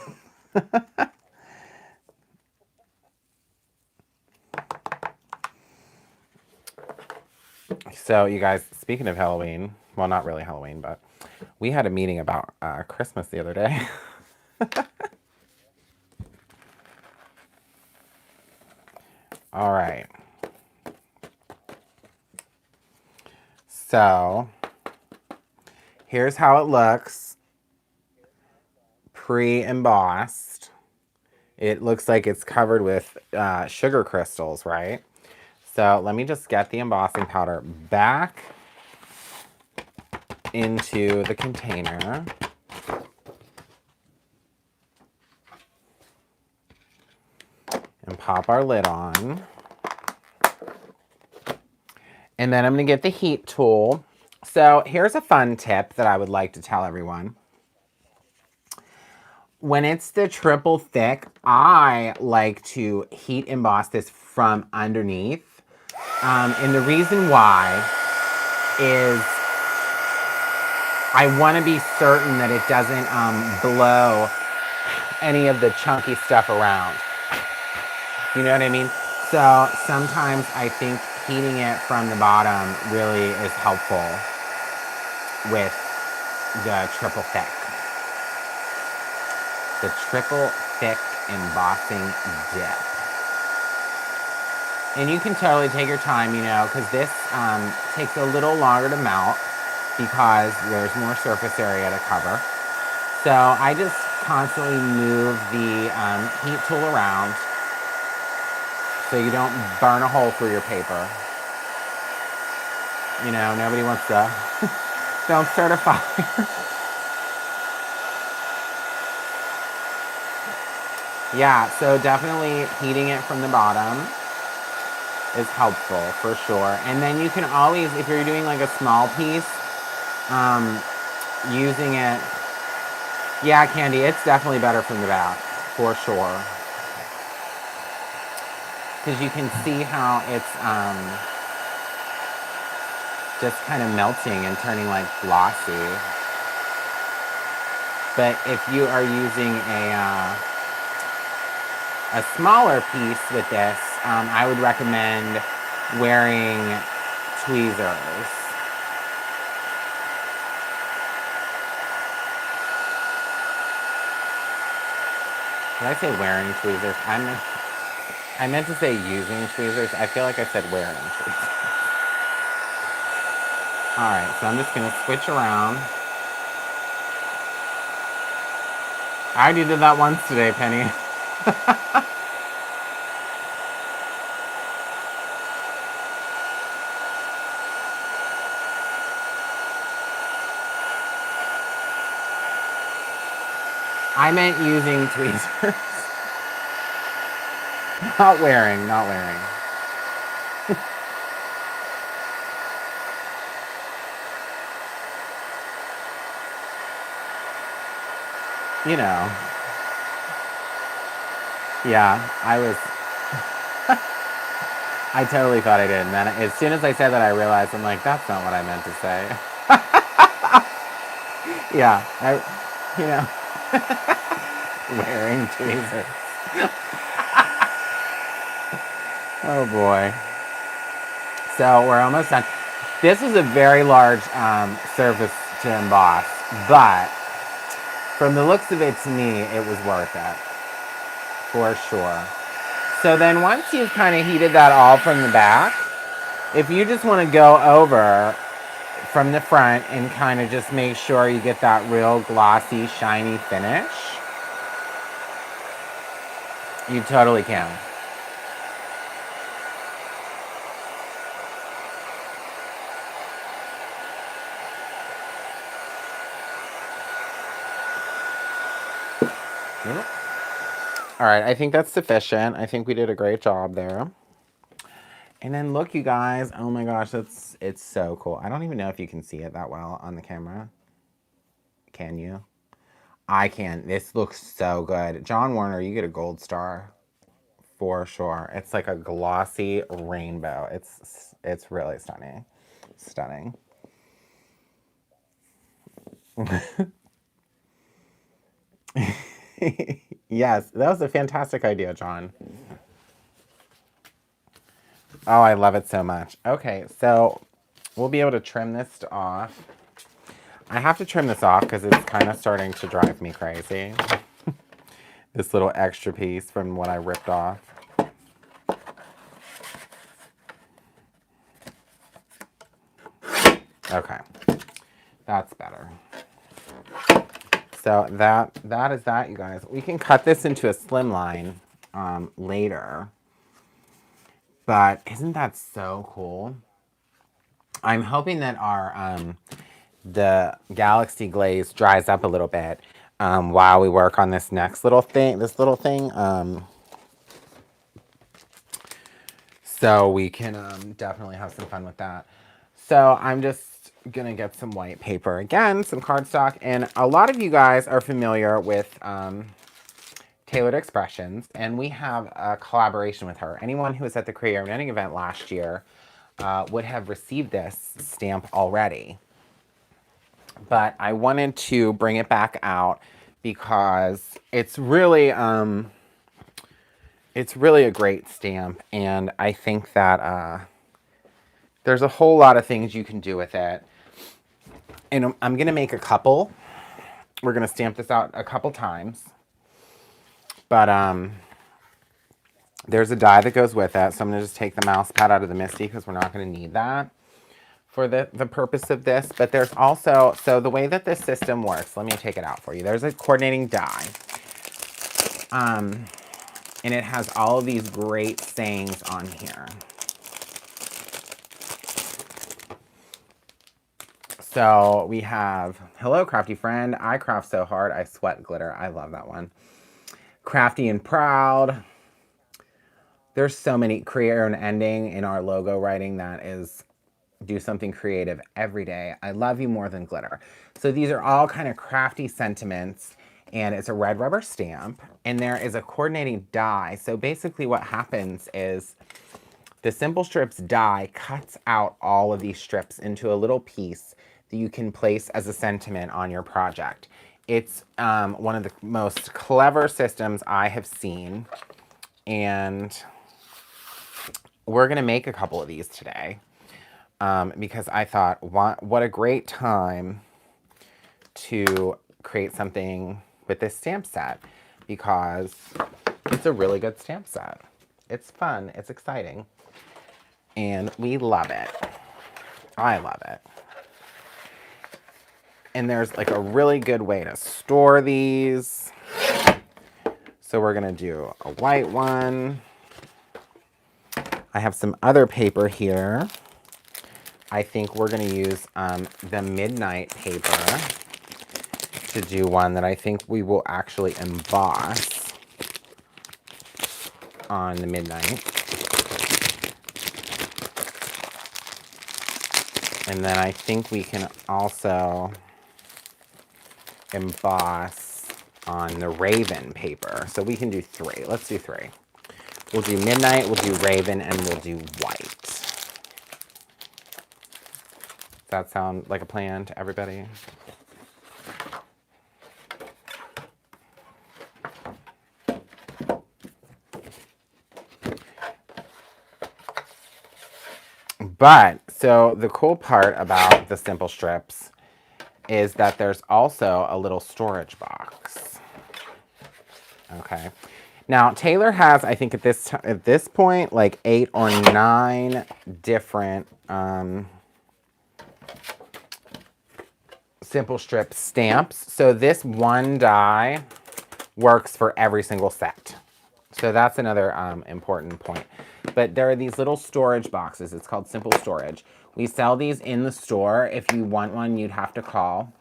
So you guys, speaking of Halloween, well, not really Halloween, but we had a meeting about Christmas the other day. All right. So here's how it looks pre-embossed. It looks like it's covered with sugar crystals, right? So let me just get the embossing powder back into the container. And pop our lid on. And then I'm going to get the heat tool. So here's a fun tip that I would like to tell everyone. When it's the triple thick, I like to heat emboss this from underneath. And the reason why is I want to be certain that it doesn't blow any of the chunky stuff around. You know what I mean? So sometimes I think heating it from the bottom really is helpful with the triple thick. The triple thick embossing dip. And you can totally take your time, you know, because this takes a little longer to melt because there's more surface area to cover. So I just constantly move the heat tool around so you don't burn a hole through your paper. You know, nobody wants to, don't start a fire. Yeah, so definitely heating it from the bottom is helpful for sure. And then you can always, if you're doing like a small piece, using it, yeah, Candy, it's definitely better from the back, for sure. Because you can see how it's just kind of melting and turning like glossy. But if you are using a smaller piece with this, I would recommend wearing tweezers. Did I say wearing tweezers? I meant to say using tweezers. I feel like I said wearing tweezers. Alright, so I'm just going to switch around. I already did that once today, Penny. I meant using tweezers. Not wearing, not wearing. You know. Yeah, I totally thought I did. And then as soon as I said that, I realized, I'm like, that's not what I meant to say. Yeah, you know, wearing tweezers. Oh boy. So we're almost done. This is a very large surface to emboss, but from the looks of it, to me, it was worth it. For sure. So then once you've kind of heated that all from the back, if you just want to go over from the front and kind of just make sure you get that real glossy, shiny finish, you totally can. All right, I think that's sufficient. I think we did a great job there. And then look, you guys. Oh my gosh, it's so cool. I don't even know if you can see it that well on the camera. Can you? I can. This looks so good. John Warner, you get a gold star for sure. It's like a glossy rainbow. It's really stunning. Stunning. Yes, that was a fantastic idea, John. Oh, I love it so much. Okay, so we'll be able to trim this off. I have to trim this off because it's kind of starting to drive me crazy. This little extra piece from what I ripped off. Okay, that's better. So that is that, you guys. We can cut this into a slimline later. But isn't that so cool? I'm hoping that our the Galaxy Glaze dries up a little bit while we work on this next little thing. So we can definitely have some fun with that. So I'm just gonna get some white paper again, some cardstock, and a lot of you guys are familiar with Tailored Expressions, and we have a collaboration with her. Anyone who was at the Create Your Own Knitting event last year would have received this stamp already. But I wanted to bring it back out because it's really a great stamp, and I think that there's a whole lot of things you can do with it. And I'm gonna make a couple. We're gonna stamp this out a couple times. But there's a die that goes with it, so I'm gonna just take the mouse pad out of the MISTI because we're not gonna need that for the purpose of this. But there's also, so the way that this system works, let me take it out for you. There's a coordinating die. And it has all of these great sayings on here. So we have, hello, crafty friend. I craft so hard, I sweat glitter. I love that one. Crafty and proud. There's so many. Create your own ending in our logo writing that is do something creative every day. I love you more than glitter. So these are all kind of crafty sentiments, and it's a red rubber stamp, and there is a coordinating die. So basically what happens is the Simple Strips die cuts out all of these strips into a little piece that you can place as a sentiment on your project. It's one of the most clever systems I have seen, and we're gonna make a couple of these today because I thought, what a great time to create something with this stamp set, because it's a really good stamp set. It's fun, it's exciting, and we love it. I love it. And there's like a really good way to store these. So we're gonna do a white one. I have some other paper here. I think we're gonna use the Midnight paper. to do one that I think we will actually emboss on the Midnight. And then I think we can also emboss on the Raven paper. So we can do 3. Let's do 3. We'll do Midnight, we'll do Raven, and we'll do white. Does that sound like a plan to everybody? But, so the cool part about the simple strips is that there's also a little storage box. Okay. Now, Taylor has, I think at this point, like 8 or 9 different simple strip stamps. So this one die works for every single set. So that's another important point. But there are these little storage boxes. It's called Simple Storage. We sell these in the store. If you want one, you'd have to call.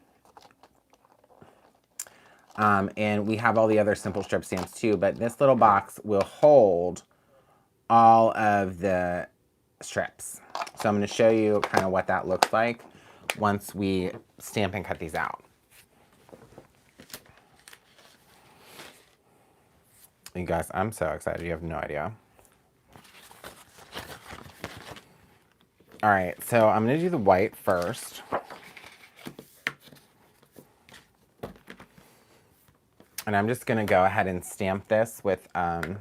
And we have all the other simple strip stamps too, but this little box will hold all of the strips. So I'm going to show you kind of what that looks like once we stamp and cut these out. You guys, I'm so excited. You have no idea. All right, so I'm going to do the white first. And I'm just going to go ahead and stamp this with the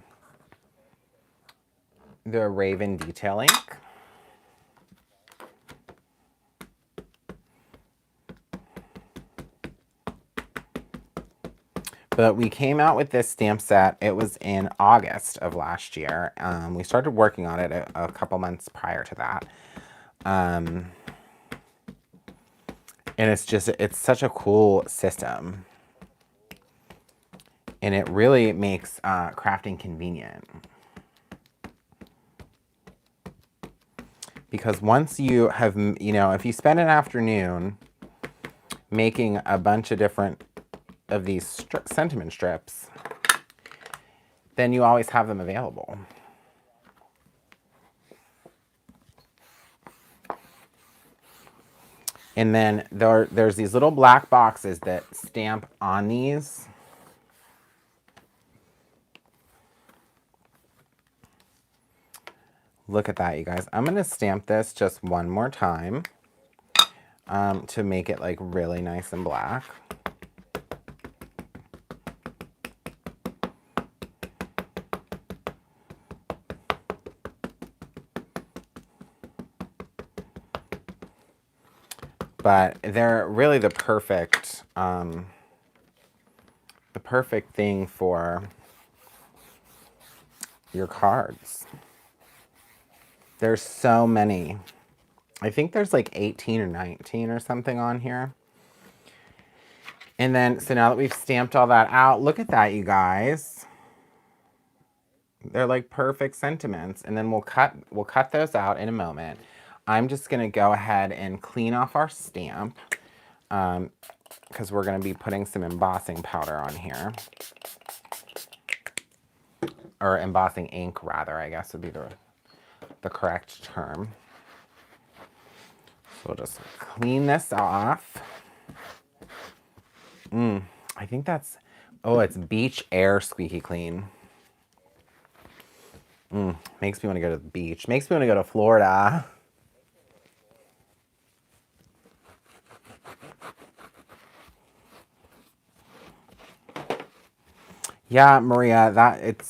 Raven detail ink. But we came out with this stamp set. It was in August of last year. We started working on it a couple months prior to that. And it's such a cool system. And it really makes crafting convenient. Because once you have, if you spend an afternoon making a bunch of different of these sentiment strips, then you always have them available. And then there's these little black boxes that stamp on these. Look at that, you guys. I'm going to stamp this just one more time to make it like really nice and black. But they're really the perfect thing for your cards. There's so many. I think there's like 18 or 19 or something on here. And then, so now that we've stamped all that out, look at that, you guys. They're like perfect sentiments. And then we'll cut those out in a moment. I'm just going to go ahead and clean off our stamp because we're going to be putting some embossing powder on here. Or embossing ink, rather, I guess would be the correct term. So we'll just clean this off. I think that's, it's Beach Air Squeaky Clean. Makes me want to go to the beach. Makes me want to go to Florida. Yeah, Maria,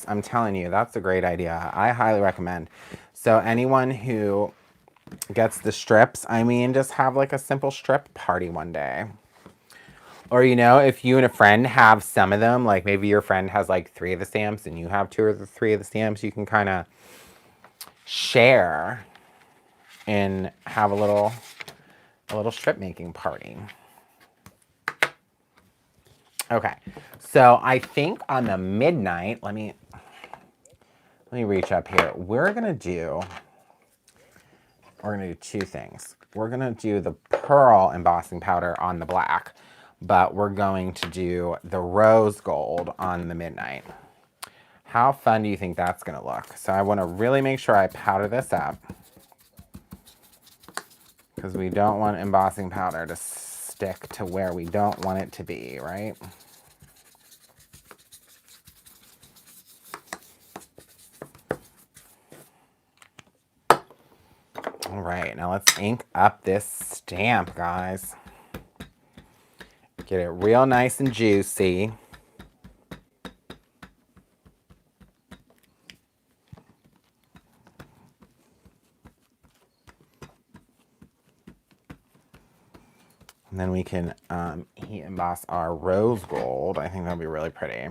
I'm telling you, that's a great idea. I highly recommend. So anyone who gets the strips, just have like a simple strip party one day. Or, if you and a friend have some of them, like maybe your friend has like 3 of the stamps and you have 2 or 3 of the stamps, you can kind of share and have a little strip making party. Okay, so I think on the Midnight, let me reach up here. We're gonna do 2 things. We're gonna do the pearl embossing powder on the black, but we're going to do the rose gold on the midnight. How fun do you think that's gonna look? So I wanna really make sure I powder this up because we don't want embossing powder to stick to where we don't want it to be, right? All right, now let's ink up this stamp, guys. Get it real nice and juicy. And then we can heat emboss our rose gold. I think that'll be really pretty.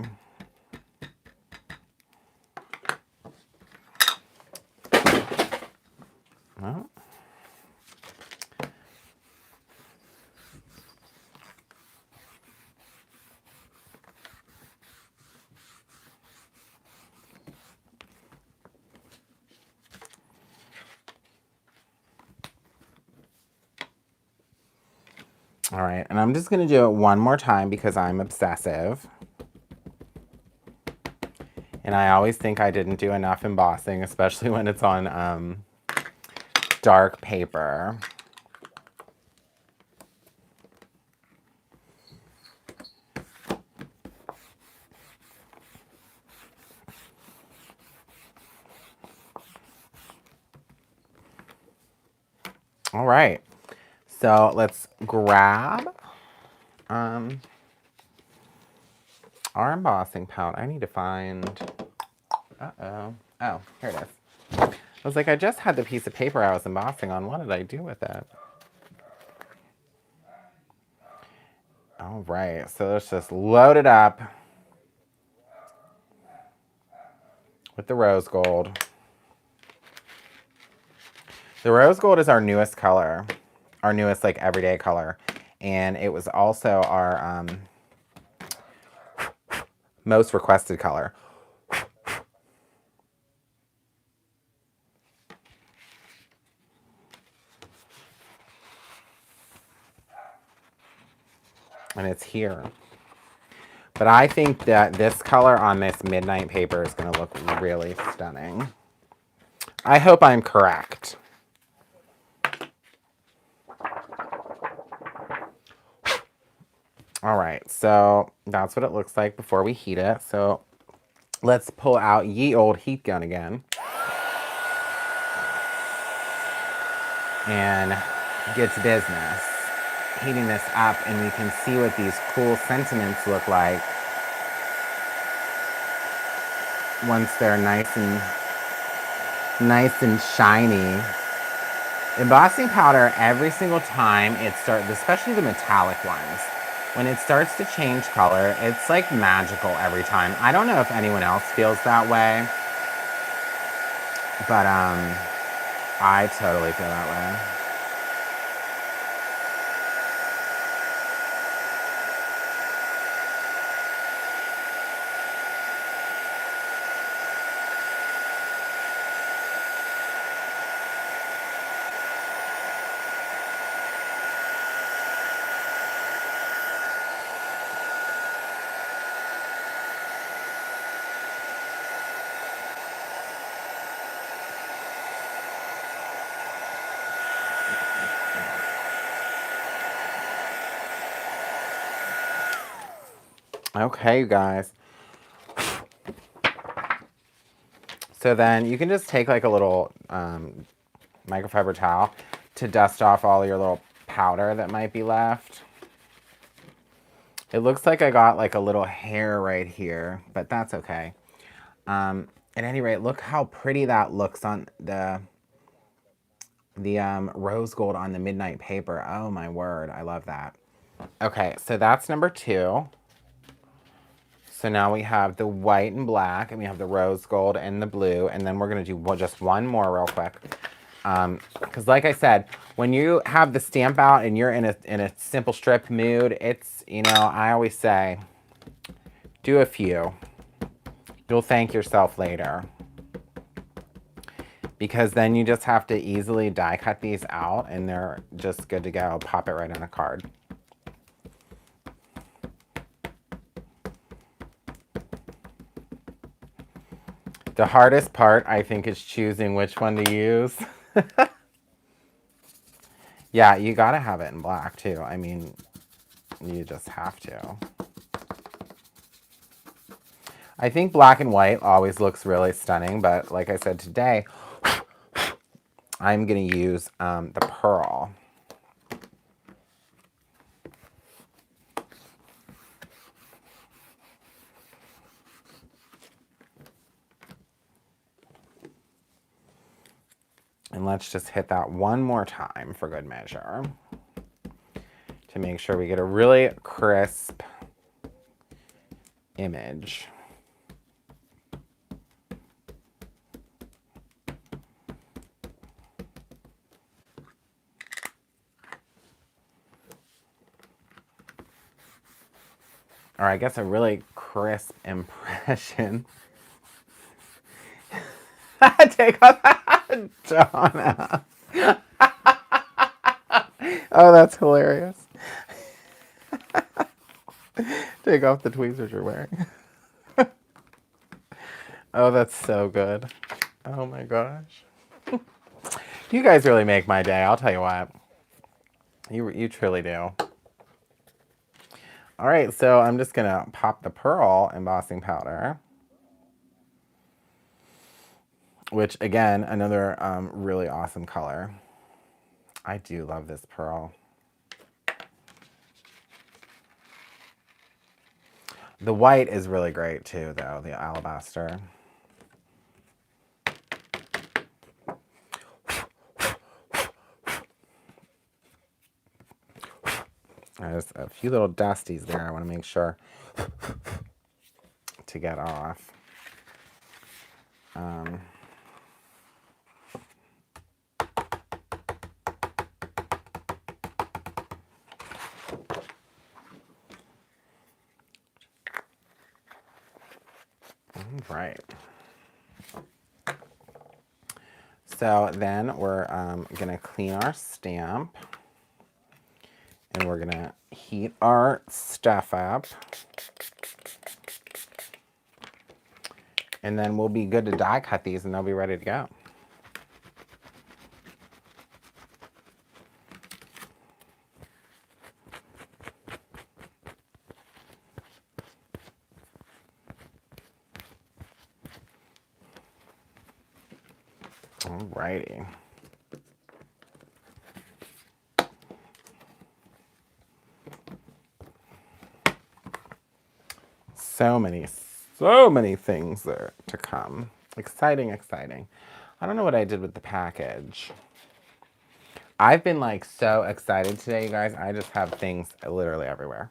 Well, all right, and I'm just gonna do it one more time because I'm obsessive. And I always think I didn't do enough embossing, especially when it's on dark paper. All right, so let's grab our embossing palette. I need to find, oh, here it is. I was like, I just had the piece of paper I was embossing on. What did I do with it? All right, so let's just load it up with the rose gold. The rose gold is our newest color, our newest like everyday color. And it was also our most requested color. And it's here. But I think that this color on this midnight paper is going to look really stunning. I hope I'm correct. All right, so that's what it looks like before we heat it. So let's pull out ye old heat gun again. And get to business. Heating this up, and we can see what these cool sentiments look like once they're nice and shiny. Embossing powder, every single time it starts, especially the metallic ones, when it starts to change color, it's like magical every time. I don't know if anyone else feels that way, but I totally feel that way. Okay, you guys. So then you can just take like a little microfiber towel to dust off all your little powder that might be left. It looks like I got like a little hair right here, but that's okay. At any rate, look how pretty that looks on the rose gold on the midnight paper. Oh my word, I love that. Okay, so that's number 2. So now we have the white and black, and we have the rose gold and the blue, and then we're gonna do just one more real quick. Because like I said, when you have the stamp out and you're in a simple strip mood, it's, you know, I always say, do a few. You'll thank yourself later. Because then you just have to easily die cut these out and they're just good to go. Pop it right on a card. The hardest part, I think, is choosing which one to use. Yeah, you gotta have it in black too. I mean, you just have to. I think black and white always looks really stunning, but like I said today, I'm gonna use the pearl. And let's just hit that one more time for good measure to make sure we get a really crisp image. Or I guess a really crisp impression. Take off that, Donna. Oh, that's hilarious. Take off the tweezers you're wearing. Oh, that's so good. Oh my gosh. You guys really make my day, I'll tell you what. You truly do. All right, so I'm just gonna pop the pearl embossing powder, which again, another really awesome color. I do love this pearl. The white is really great too, though, the alabaster. There's a few little dusties there I want to make sure to get off. Right. So then we're gonna clean our stamp and we're gonna heat our stuff up. And then we'll be good to die cut these and they'll be ready to go. Alrighty. So many things there to come. Exciting, exciting. I don't know what I did with the package. I've been like so excited today, you guys. I just have things literally everywhere.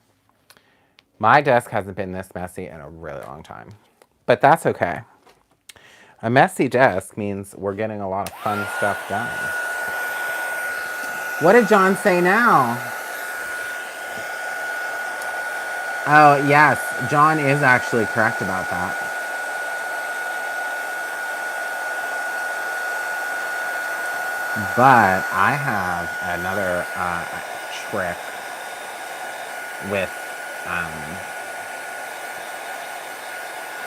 My desk hasn't been this messy in a really long time, but that's okay. A messy desk means we're getting a lot of fun stuff done. What did John say now? Oh, yes. John is actually correct about that. But I have another trick with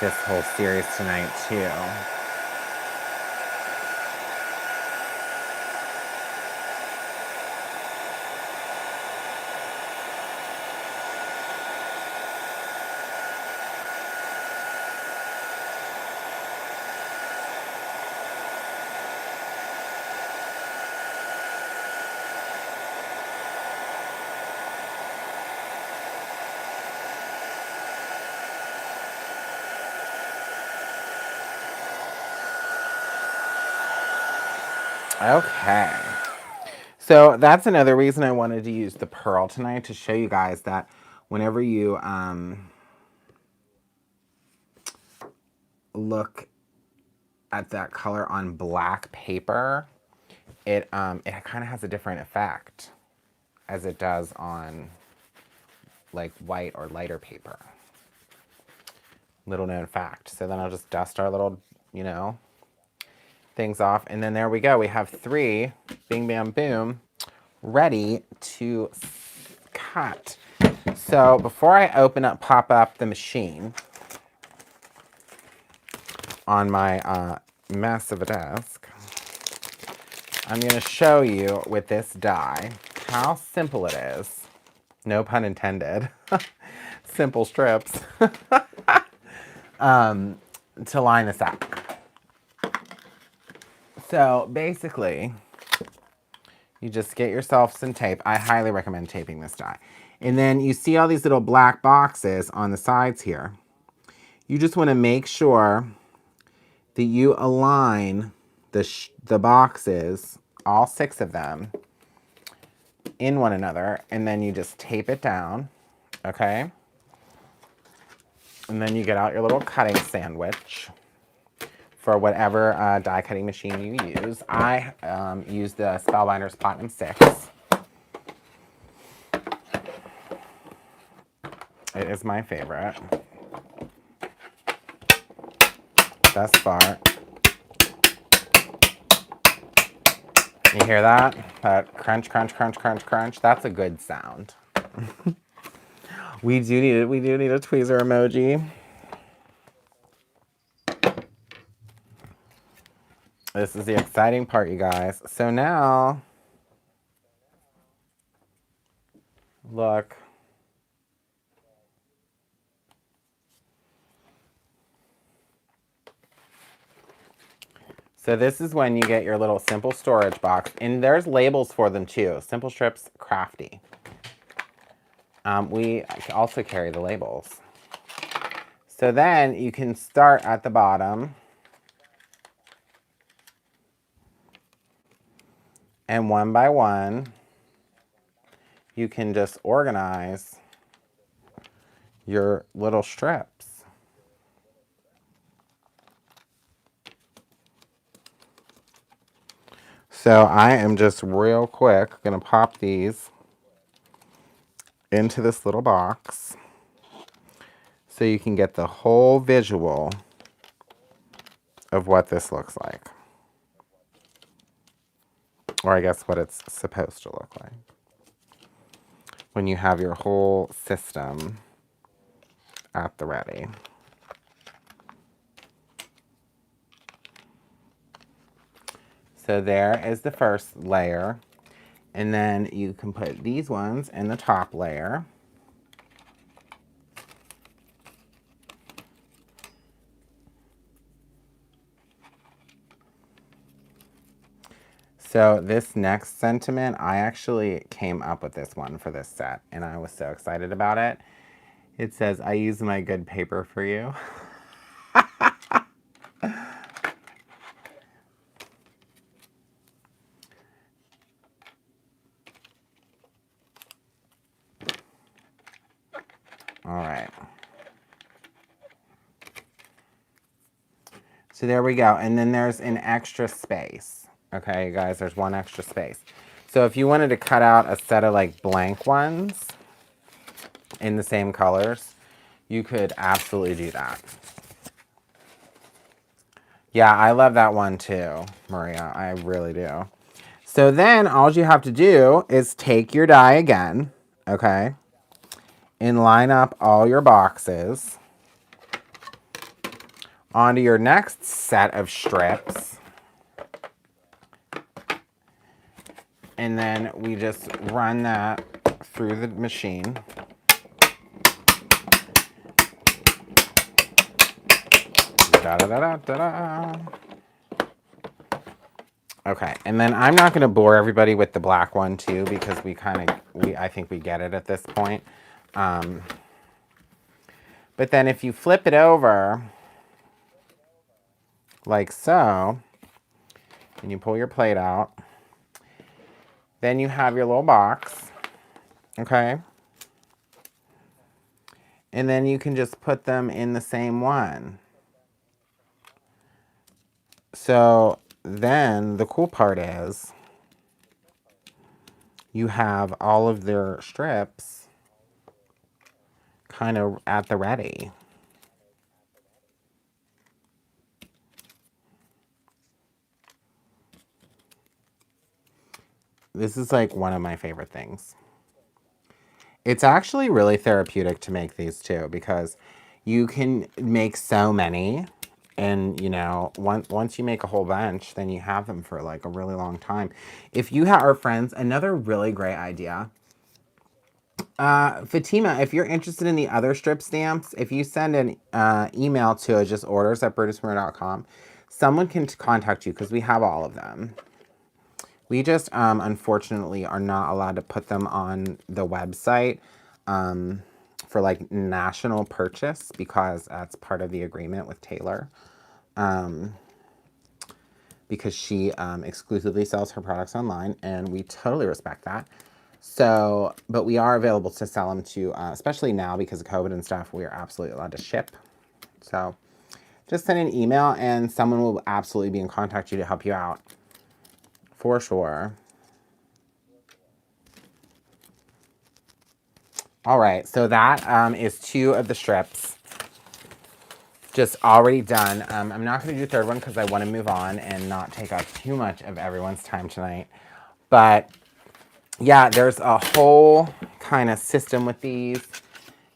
this whole series tonight, too. Okay, so that's another reason I wanted to use the pearl tonight, to show you guys that whenever you look at that color on black paper, it kind of has a different effect as it does on like white or lighter paper. Little known fact. So then I'll just dust our little, you know, things off. And then there we go. We have 3, bing, bam, boom, ready to cut. So before I pop up the machine, on my mess of a desk, I'm going to show you with this die how simple it is. No pun intended. Simple strips. To line this up. So basically, you just get yourself some tape. I highly recommend taping this die. And then you see all these little black boxes on the sides here. You just want to make sure that you align the boxes, all 6 of them, in one another, and then you just tape it down, okay? And then you get out your little cutting sandwich for whatever die cutting machine you use. I use the Spellbinders Platinum 6. It is my favorite thus far. You hear that? That crunch, crunch, crunch, crunch, crunch. That's a good sound. We do need a tweezer emoji. This is the exciting part, you guys. So now, look. So this is when you get your little simple storage box. And there's labels for them too. Simple Strips, Crafty. We also carry the labels. So then you can start at the bottom. And one by one, you can just organize your little strips. So I am just real quick going to pop these into this little box so you can get the whole visual of what this looks like. Or I guess what it's supposed to look like when you have your whole system at the ready. So there is the first layer. And then you can put these ones in the top layer. So this next sentiment, I actually came up with this one for this set, and I was so excited about it. It says, I use my good paper for you. All right. So there we go. And then there's an extra space. Okay, you guys, there's one extra space. So if you wanted to cut out a set of like blank ones in the same colors, you could absolutely do that. Yeah, I love that one too, Maria. I really do. So then all you have to do is take your die again, okay, and line up all your boxes onto your next set of strips. And then we just run that through the machine. Da-da-da-da-da-da. Okay, and then I'm not going to bore everybody with the black one too, because I think we get it at this point. But then if you flip it over like so, and you pull your plate out, then you have your little box, okay? And then you can just put them in the same one. So then the cool part is you have all of their strips kind of at the ready. This is like one of my favorite things. It's actually really therapeutic to make these too, because you can make so many And, you know, once you make a whole bunch, then you have them for like a really long time. If you are friends, another really great idea. Fatima, if you're interested in the other strip stamps, if you send an email to just orders@brutusmirror.com, someone can contact you because we have all of them. We just, unfortunately, are not allowed to put them on the website for like national purchase because that's part of the agreement with Taylor. Because she exclusively sells her products online, and we totally respect that. So, but we are available to sell them to, especially now because of COVID and stuff, we are absolutely allowed to ship. So just send an email and someone will absolutely be in contact with you to help you out. For sure. All right, so that is 2 of the strips just already done. I'm not going to do the third one because I want to move on and not take up too much of everyone's time tonight. But yeah, there's a whole kind of system with these.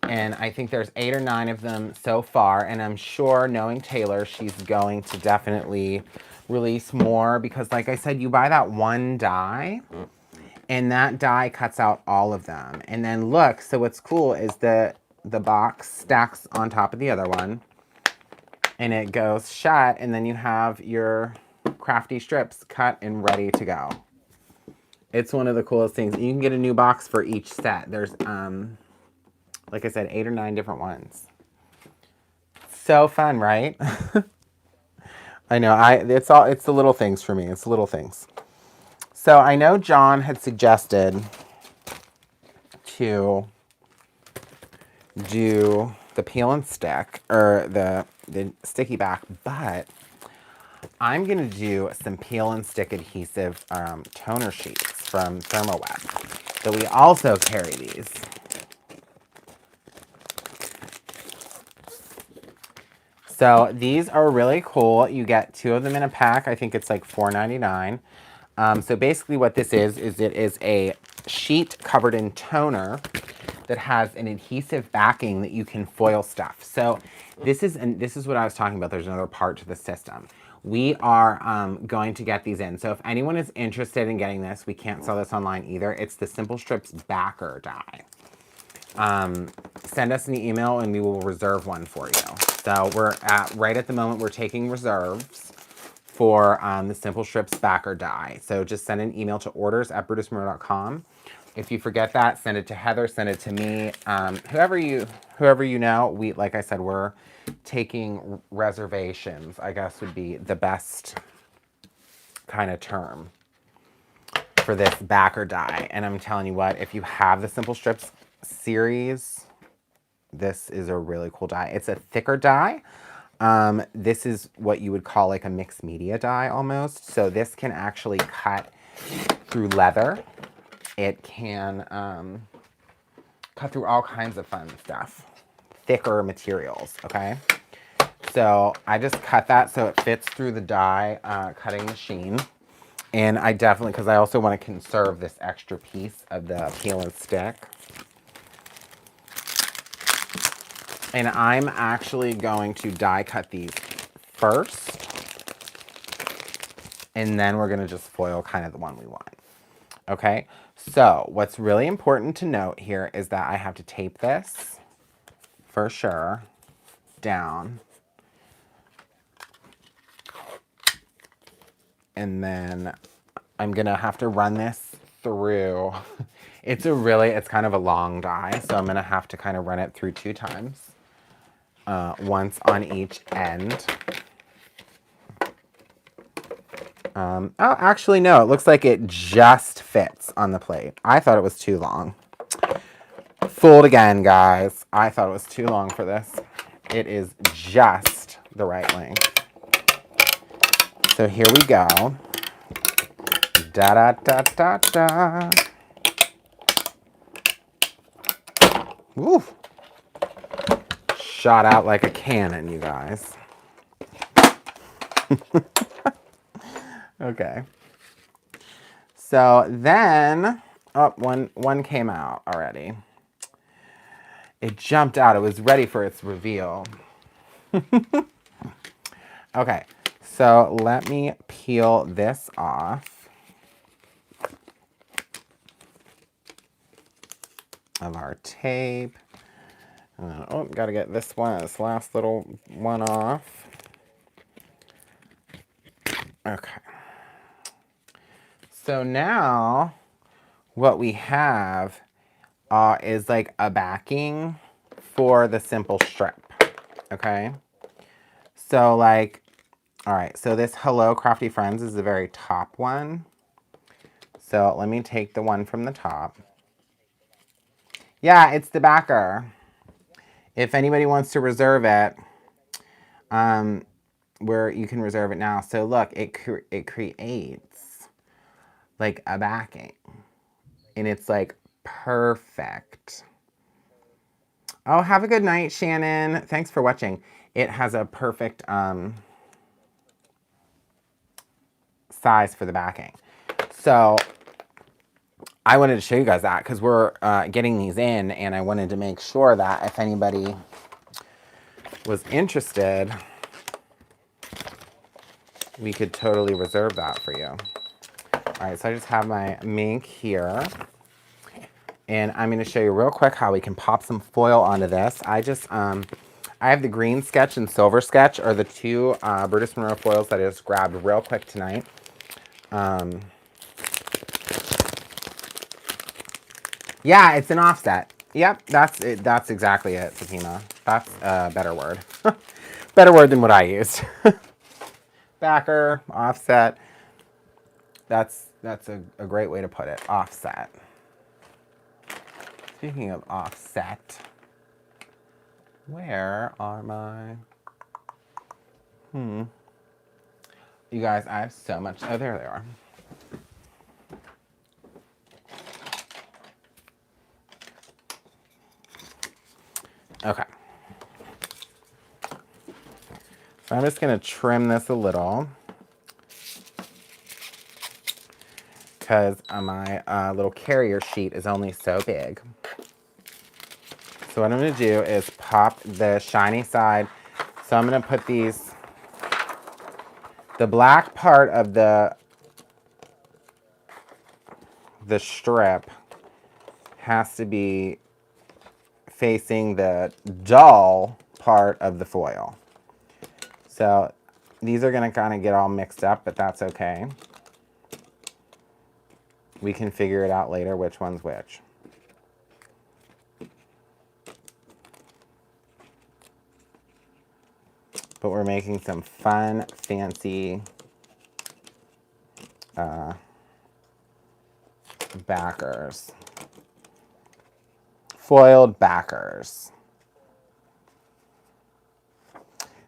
And I think there's 8 or 9 of them so far. And I'm sure, knowing Taylor, she's going to definitely release more. Because like I said, you buy that one die. And that die cuts out all of them. And then look, so what's cool is the box stacks on top of the other one. And it goes shut. And then you have your crafty strips cut and ready to go. It's one of the coolest things. You can get a new box for each set. There's, like I said, 8 or 9 different ones. So fun, right? I know. It's the little things for me. It's the little things. So I know John had suggested to do the peel and stick, or the sticky back, but I'm going to do some peel and stick adhesive toner sheets from ThermoWeb. So we also carry these. So these are really cool. You get 2 of them in a pack. I think it's like $4.99. So basically what this is it is a sheet covered in toner that has an adhesive backing that you can foil stuff. So this is what I was talking about. There's another part to the system. We are going to get these in. So if anyone is interested in getting this, we can't sell this online either. It's the Simple Strips backer die. Send us an email and we will reserve one for you. So right at the moment, we're taking reserves for the Simple Strips backer die. So just send an email to orders@brutusmirror.com. If you forget that, send it to Heather, send it to me. Whoever you know, like I said, we're taking reservations, I guess would be the best kind of term for this backer die. And I'm telling you what, if you have the Simple Strips series, this is a really cool die. It's a thicker die. This is what you would call like a mixed media die almost. So this can actually cut through leather. It can cut through all kinds of fun stuff. Thicker materials, okay? So I just cut that so it fits through the die cutting machine. And I definitely, because I also want to conserve this extra piece of the peel and stick. And I'm actually going to die cut these first. And then we're going to just foil kind of the one we want. Okay, so what's really important to note here is that I have to tape this, for sure, down. And then I'm going to have to run this through. It's kind of a long die, so I'm going to have to kind of run it through 2 times. Once on each end. Oh, actually, no. It looks like it just fits on the plate. I thought it was too long. Fooled again, guys. I thought it was too long for this. It is just the right length. So here we go. Da-da-da-da-da. Woo. Shot out like a cannon, you guys. Okay. So then, oh, one came out already. It jumped out. It was ready for its reveal. Okay, so let me peel this off of our tape. Oh, gotta get this last little one off. Okay. So now what we have is like a backing for the simple strip. Okay. So like, all right, so this Hello Crafty Friends is the very top one. So let me take the one from the top. Yeah, it's the backer. If anybody wants to reserve it, where you can reserve it now. So look, it creates like a backing, and it's like perfect. Oh, have a good night, Shannon. Thanks for watching. It has a perfect size for the backing. So I wanted to show you guys that because we're getting these in, and I wanted to make sure that if anybody was interested, we could totally reserve that for you. All right, so I just have my mink here, and I'm going to show you real quick how we can pop some foil onto this. I have the green sketch and silver sketch, are the two Brutus Monroe foils that I just grabbed real quick tonight. Yeah, it's an offset. Yep, that's it. That's exactly it, Fatima. That's a better word. Better word than what I used. Backer, offset. That's a great way to put it. Offset. Speaking of offset, where are my... You guys, I have so much... Oh, there they are. Okay. So I'm just going to trim this a little because my little carrier sheet is only so big. So what I'm going to do is pop the shiny side. So I'm going to put these, the black part of the strip has to be facing the dull part of the foil. So these are going to kind of get all mixed up, but that's okay. We can figure it out later which one's which. But we're making some fun, fancy backers. Foiled backers.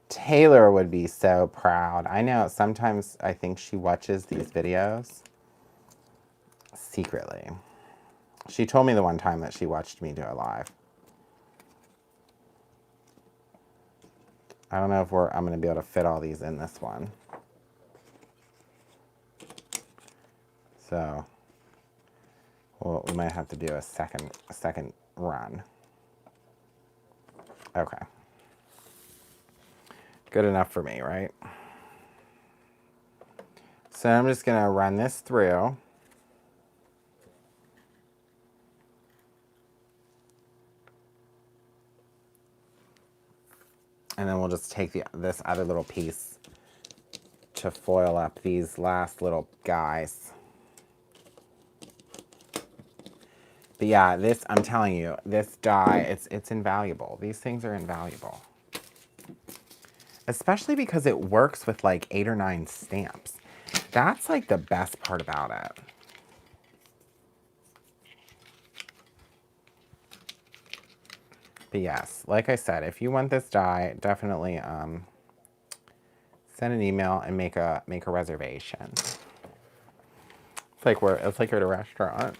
Taylor would be so proud. I know sometimes I think she watches these videos secretly. She told me the one time that she watched me do it live. I don't know if I'm going to be able to fit all these in this one. So, well, we might have to do a second run. Okay. Good enough for me, right? So I'm just going to run this through. And then we'll just take this other little piece to foil up these last little guys. But yeah, this, I'm telling you, this die, it's invaluable. These things are invaluable. Especially because it works with like 8 or 9 stamps. That's like the best part about it. But yes, like I said, if you want this die, definitely send an email and make a reservation. It's like we're at a restaurant.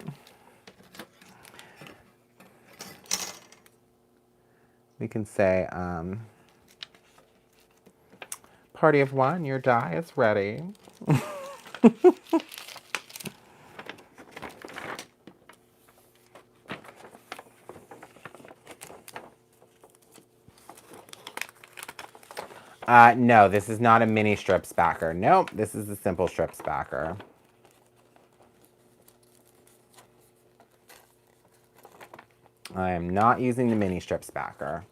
We can say, party of one, your die is ready. No, this is not a mini strips backer. Nope, this is a simple strips backer. I am not using the mini strips backer.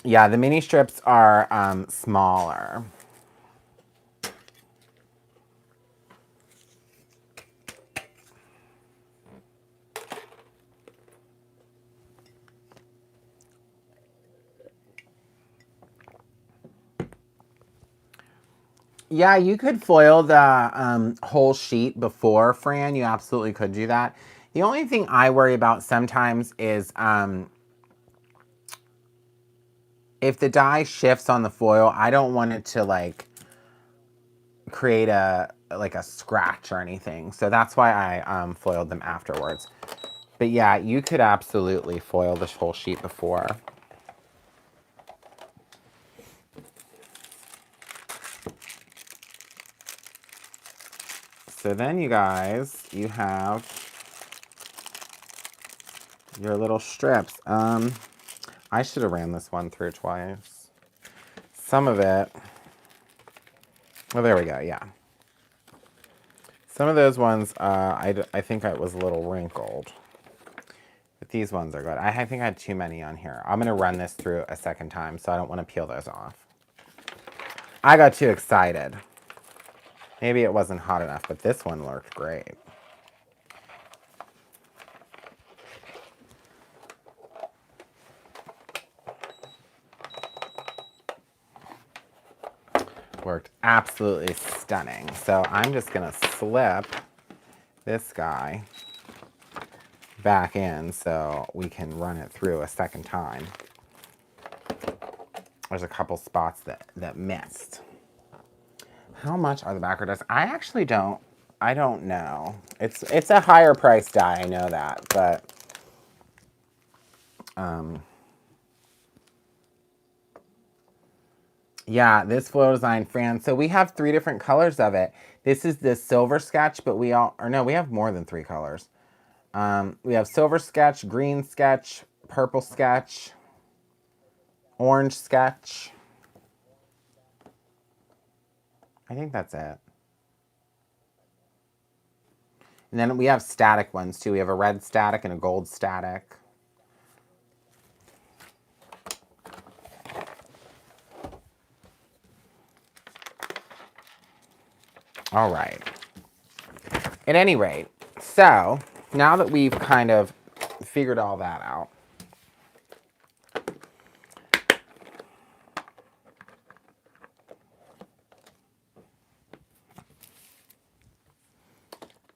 Yeah, the mini strips are smaller. Yeah, you could foil the whole sheet before, Fran. You absolutely could do that. The only thing I worry about sometimes is if the die shifts on the foil, I don't want it to like create a scratch or anything. So that's why I foiled them afterwards. But yeah, you could absolutely foil this whole sheet before. So then you guys, you have your little strips. I should have ran this one through twice. Some of it, well, there we go, yeah. Some of those ones, I think it was a little wrinkled. But these ones are good. I think I had too many on here. I'm going to run this through a second time, so I don't want to peel those off. I got too excited. Maybe it wasn't hot enough, but this one worked great. Worked absolutely stunning. So I'm just going to slip this guy back in so we can run it through a second time. There's a couple spots that missed. How much are the backer dies? I actually don't know. It's a higher price die, I know that, but yeah, this foil design, Fran. So we have 3 different colors of it. This is the silver sketch, but we have more than 3 colors. We have silver sketch, green sketch, purple sketch, orange sketch. I think that's it. And then we have static ones too. We have a red static and a gold static. All right. At any rate, so now that we've kind of figured all that out,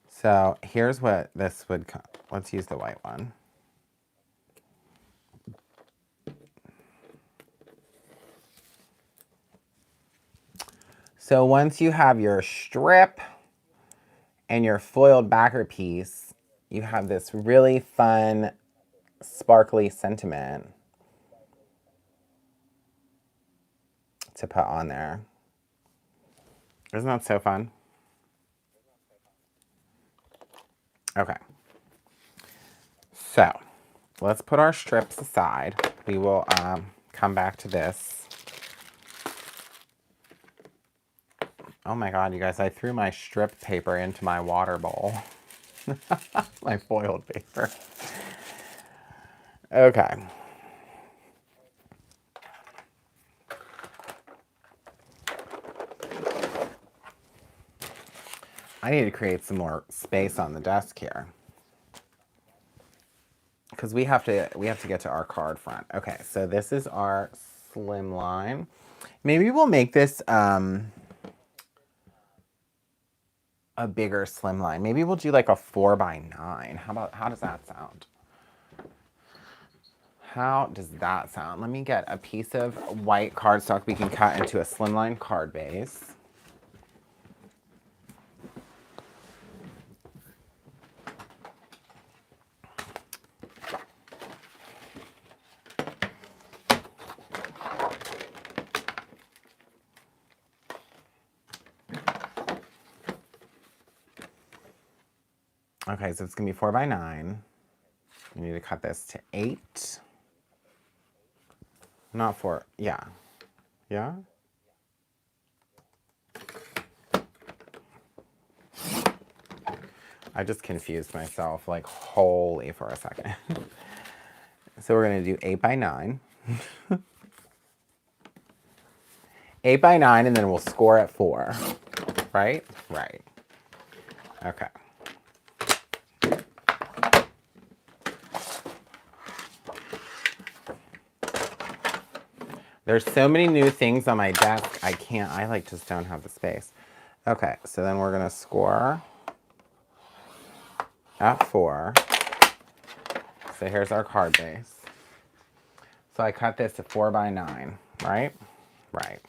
so here's what this would, let's use the white one. So once you have your strip and your foiled backer piece, you have this really fun, sparkly sentiment to put on there. Isn't that so fun? Okay. So let's put our strips aside. We will come back to this. Oh my God, you guys, I threw my strip paper into my water bowl. My foiled paper. Okay. I need to create some more space on the desk here, because we have to get to our card front. Okay, so this is our slim line. Maybe we'll make this a bigger slim line. Maybe we'll do like a 4x9. How does that sound? How does that sound? Let me get a piece of white cardstock we can cut into a slimline card base. Okay, so it's gonna be 4x9. You need to cut this to 8. Not 4. Yeah. Yeah? I just confused myself like wholly for a second. So we're going to do 8 by 9. 8 by 9, and then we'll score at 4. Right? Right. Okay. There's so many new things on my desk, I like just don't have the space. Okay, so then we're gonna score at 4. So here's our card base. So I cut this to 4 by 9, right? Right.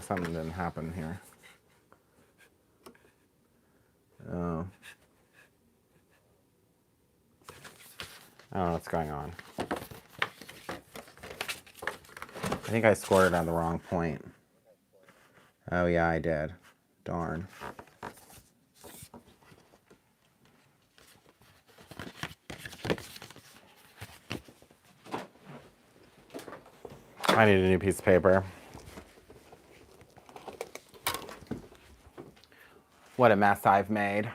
Something didn't happen here. Oh. I don't know what's going on. I think I scored it on the wrong point. Oh yeah, I did. Darn. I need a new piece of paper. What a mess I've made.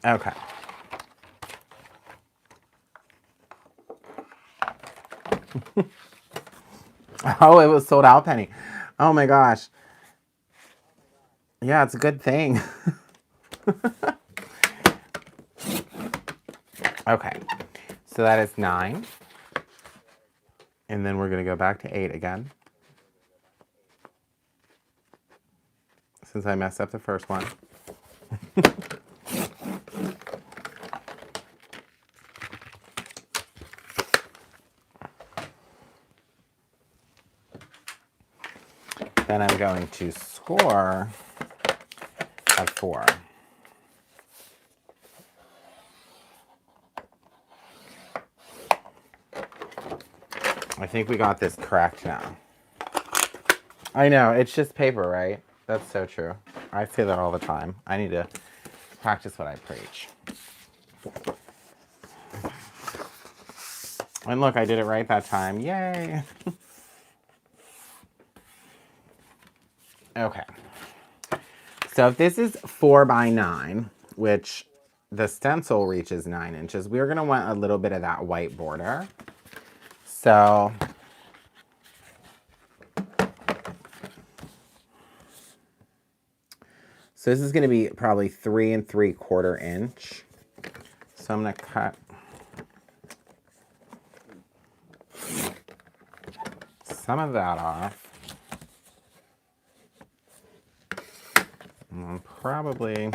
Okay. Oh, it was sold out, Penny. Oh my gosh. Yeah, it's a good thing. Okay. So that is 9. And then we're going to go back to 8 again. Since I messed up the first one. Then I'm going to score at 4. I think we got this correct now. I know, it's just paper, right? That's so true. I say that all the time. I need to practice what I preach. And look, I did it right that time. Yay! Okay. So if this is 4 by 9, which the stencil reaches 9 inches, we're going to want a little bit of that white border. So this is going to be probably 3 3/4 inch. So I'm going to cut some of that off. And probably,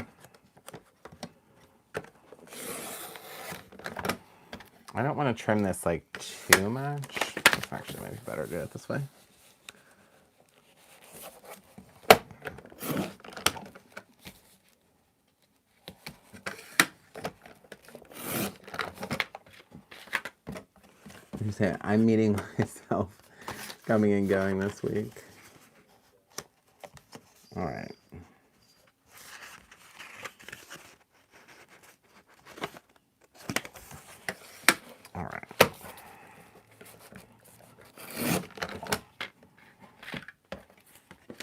I don't want to trim this like too much. It's actually maybe better to do it this way. You say I'm meeting myself coming and going this week. All right. All right.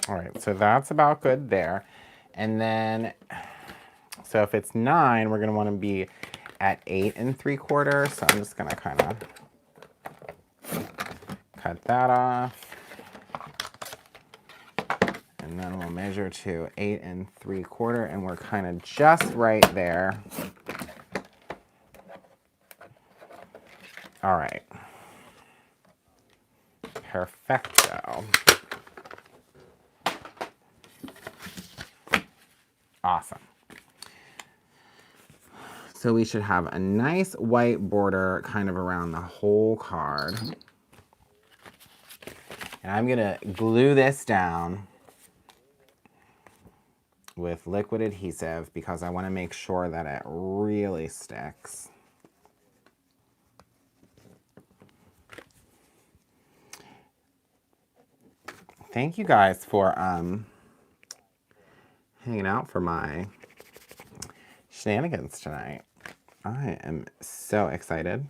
All right, so that's about good there. And then, so if it's 9, we're gonna wanna be at 8 3/4. So I'm just gonna kind of cut that off. And then we'll measure to 8 3/4, and we're kind of just right there. All right. Perfecto. Awesome. So we should have a nice white border kind of around the whole card. And I'm gonna glue this down with liquid adhesive because I wanna make sure that it really sticks. thank you guys for hanging out for my shenanigans tonight. I am so excited.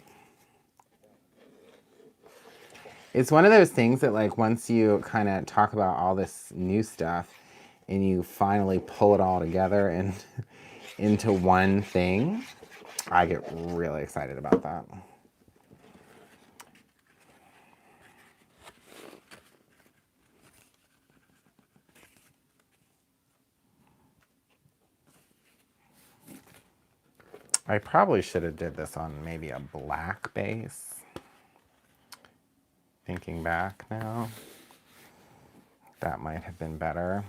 It's one of those things that, like, once you kind of talk about all this new stuff and you finally pull it all together and into one thing, I get really excited about that. I probably should have did this on maybe a black base. Thinking back now, that might have been better.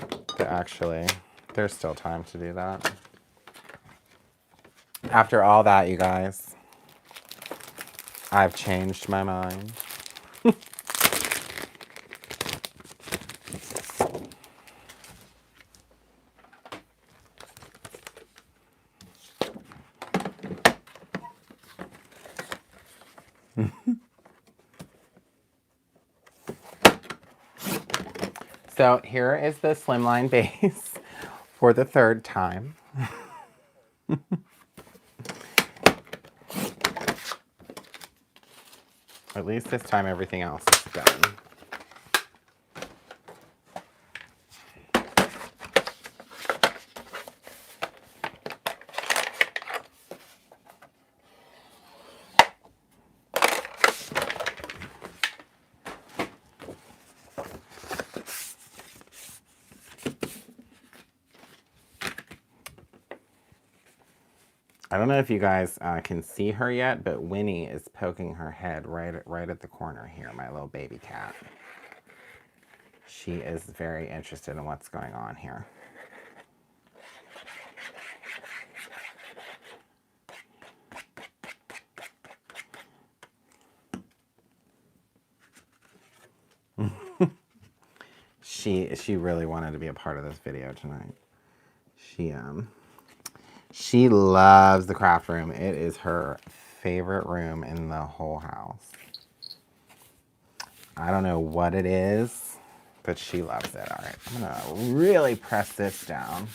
But actually, there's still time to do that. After all that, you guys, I've changed my mind. So here is the slimline base for the third time. At least this time everything else is done. I don't know if you guys can see her yet, but Winnie is poking her head right at the corner here, my little baby cat. She is very interested in what's going on here. She really wanted to be a part of this video tonight. She loves the craft room. It is her favorite room in the whole house. I don't know what it is, but she loves it. All right, I'm gonna really press this down.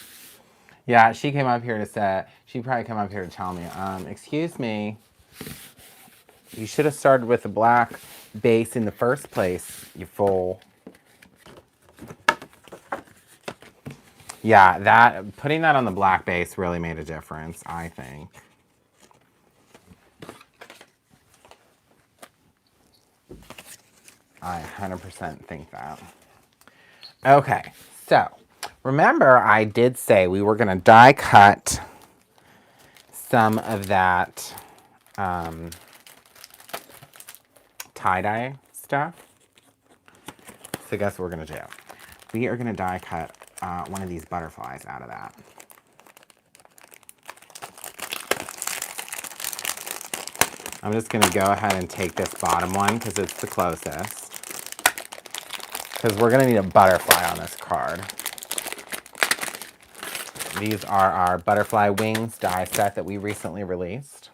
Yeah, she came up here to say, she'd probably come up here to tell me, excuse me, you should have started with a black base in the first place, you fool. Yeah, putting that on the black base really made a difference, I think. I 100% think that. Okay, so remember I did say we were going to die cut some of that tie-dye stuff. So guess what we're going to do? We are going to die cut one of these butterflies out of that. I'm just going to go ahead and take this bottom one because it's the closest. Because we're going to need a butterfly on this card. These are our butterfly wings die set that we recently released.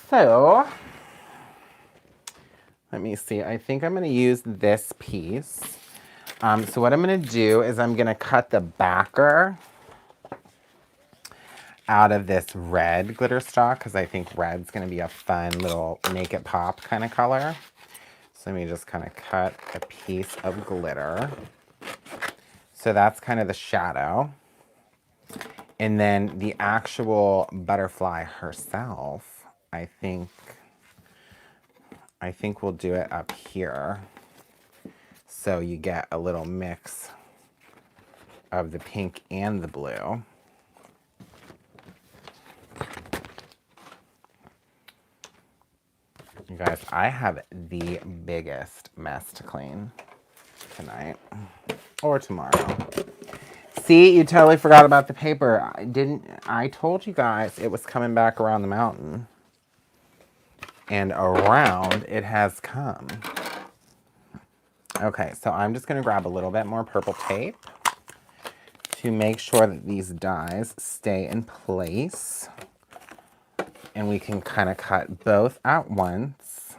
So, let me see. I think I'm going to use this piece. So what I'm going to do is I'm going to cut the backer out of this red glitter stock because I think red's going to be a fun little make it pop kind of color. So let me just kind of cut a piece of glitter. So that's kind of the shadow. And then the actual butterfly herself, I think we'll do it up here. So you get a little mix of the pink and the blue. You guys, I have the biggest mess to clean tonight or tomorrow. See, you totally forgot about the paper. I told you guys it was coming back around the mountain. And around it has come. Okay, so I'm just going to grab a little bit more purple tape to make sure that these dies stay in place. And we can kind of cut both at once.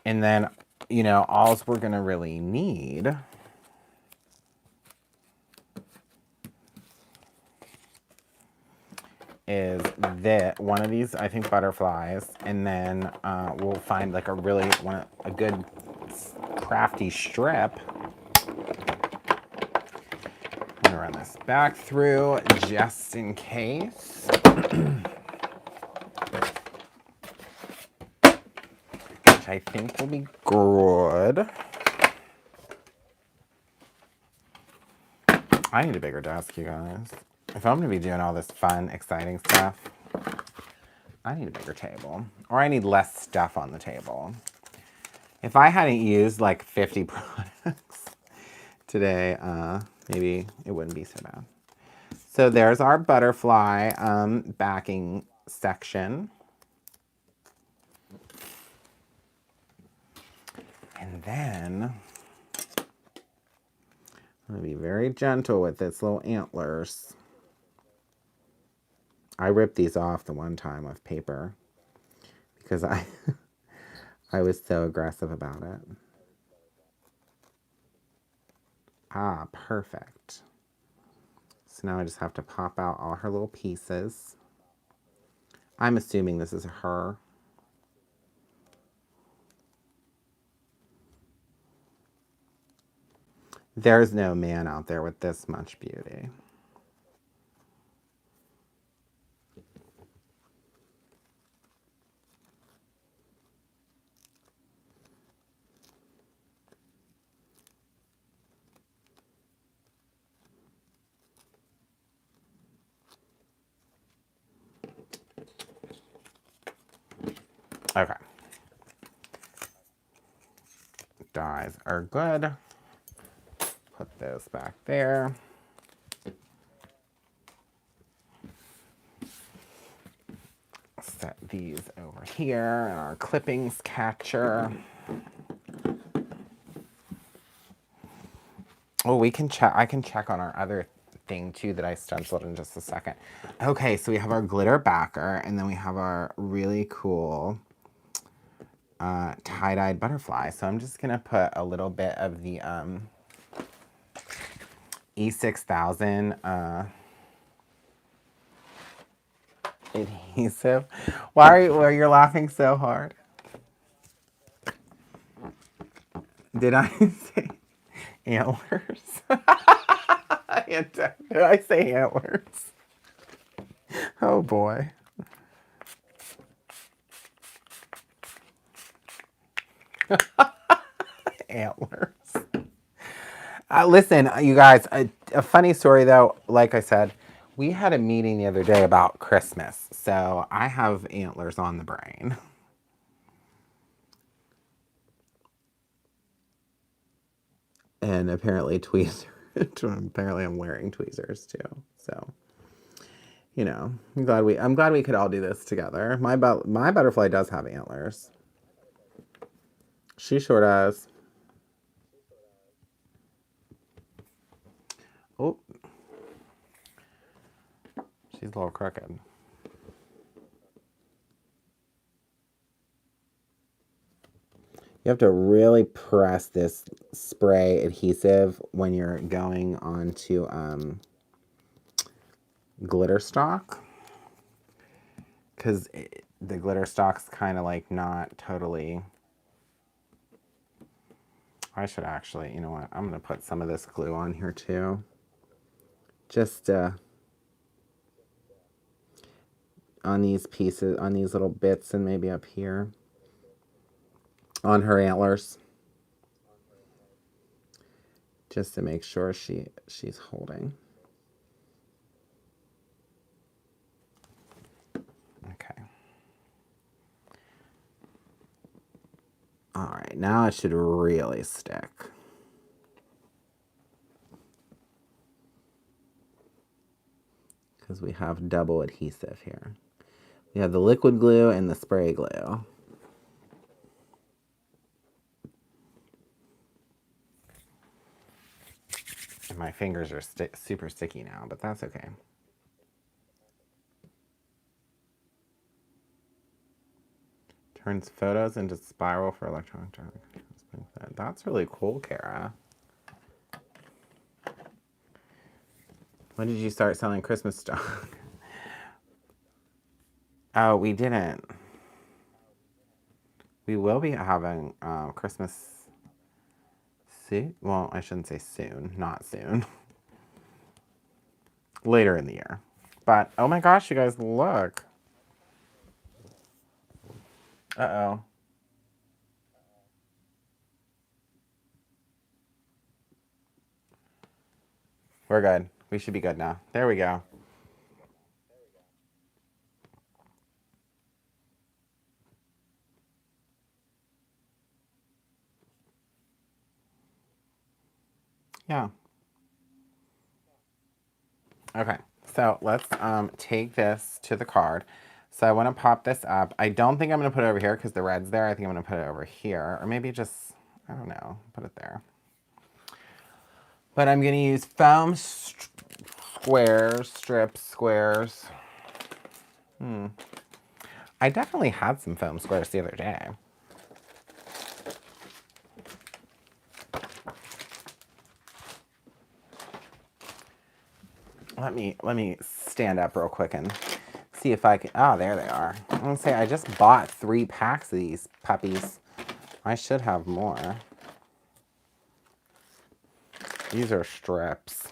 And then, you know, all we're going to really need is one of these, I think, butterflies. And then we'll find like a good crafty strip. I'm gonna run this back through just in case. Which I think will be good. I need a bigger desk, you guys. If I'm gonna be doing all this fun, exciting stuff, I need a bigger table. Or I need less stuff on the table. If I hadn't used like 50 products today, maybe it wouldn't be so bad. So there's our butterfly backing section. And then I'm going to be very gentle with its little antlers. I ripped these off the one time with paper because I was so aggressive about it. Ah, perfect. So now I just have to pop out all her little pieces. I'm assuming this is her. There's no man out there with this much beauty. Okay. Dies are good. Put those back there. Set these over here in our clippings catcher. Oh, we can check. I can check on our other thing too that I stenciled in just a second. Okay, so we have our glitter backer, and then we have our really cool tie-dyed butterfly. So I'm just gonna put a little bit of the E6000 adhesive. Why are you laughing so hard? Did I say antlers? Did I say antlers? Oh boy. Antlers. Listen, you guys, a funny story though, like I said, we had a meeting the other day about Christmas, so I have antlers on the brain. And apparently tweezers. Apparently I'm wearing tweezers too, so. You know, I'm glad we could all do this together. My butterfly does have antlers. She sure does. Oh. She's a little crooked. You have to really press this spray adhesive when you're going onto glitter stock, because the glitter stock's kind of like not totally. I should actually, you know what, I'm gonna put some of this glue on here too, just on these pieces, on these little bits, and maybe up here on her antlers, just to make sure she's holding. Okay. All right, now it should really stick. Because we have double adhesive here. We have the liquid glue and the spray glue. My fingers are super sticky now, but that's okay. Turns photos into spiral for electronic drawing. That's really cool, Kara. When did you start selling Christmas stock? Oh, we didn't. We will be having Christmas soon. Well, I shouldn't say soon. Not soon. Later in the year. But, oh my gosh, you guys, look. Uh-oh. We're good. We should be good now. There we go. Yeah. Okay. So let's take this to the card. So I want to pop this up. I don't think I'm going to put it over here because the red's there. I think I'm going to put it over here. Or maybe just, I don't know, put it there. But I'm going to use foam strips, squares. I definitely had some foam squares the other day. Let me stand up real quick and see if I can. Oh, there they are. I'm gonna say I just bought 3 packs of these puppies. I should have more. These are strips.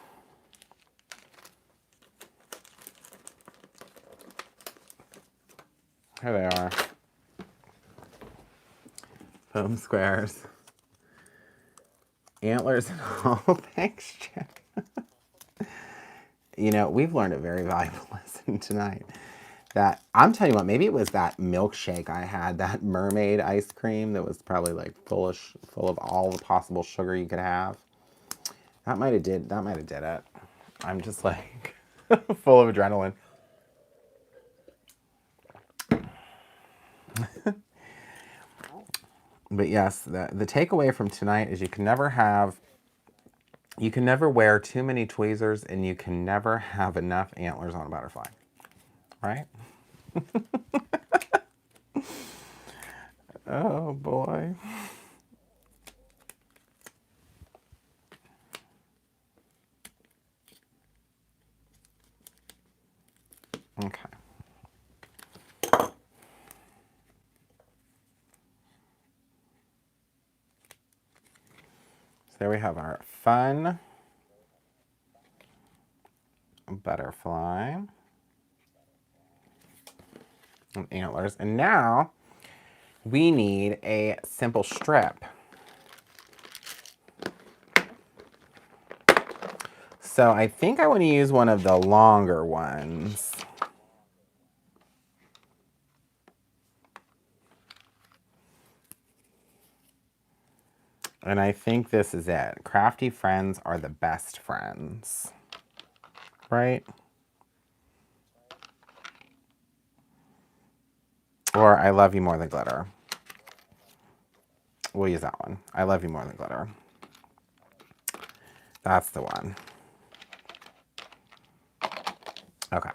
Here they are. Foam squares. Antlers and all. Thanks, Jack. You know, we've learned a very valuable lesson tonight. That, I'm telling you what, maybe it was that milkshake I had, that mermaid ice cream that was probably like full of all the possible sugar you could have. That might have did it. I'm just like full of adrenaline. But yes, the takeaway from tonight is you can never wear too many tweezers, and you can never have enough antlers on a butterfly. Right? Oh boy. Okay. So there we have our fun butterfly and antlers. And now we need a simple strip. So I think I want to use one of the longer ones. And I think this is it. Crafty friends are the best friends. Right? Or I love you more than glitter. We'll use that one. I love you more than glitter. That's the one. Okay.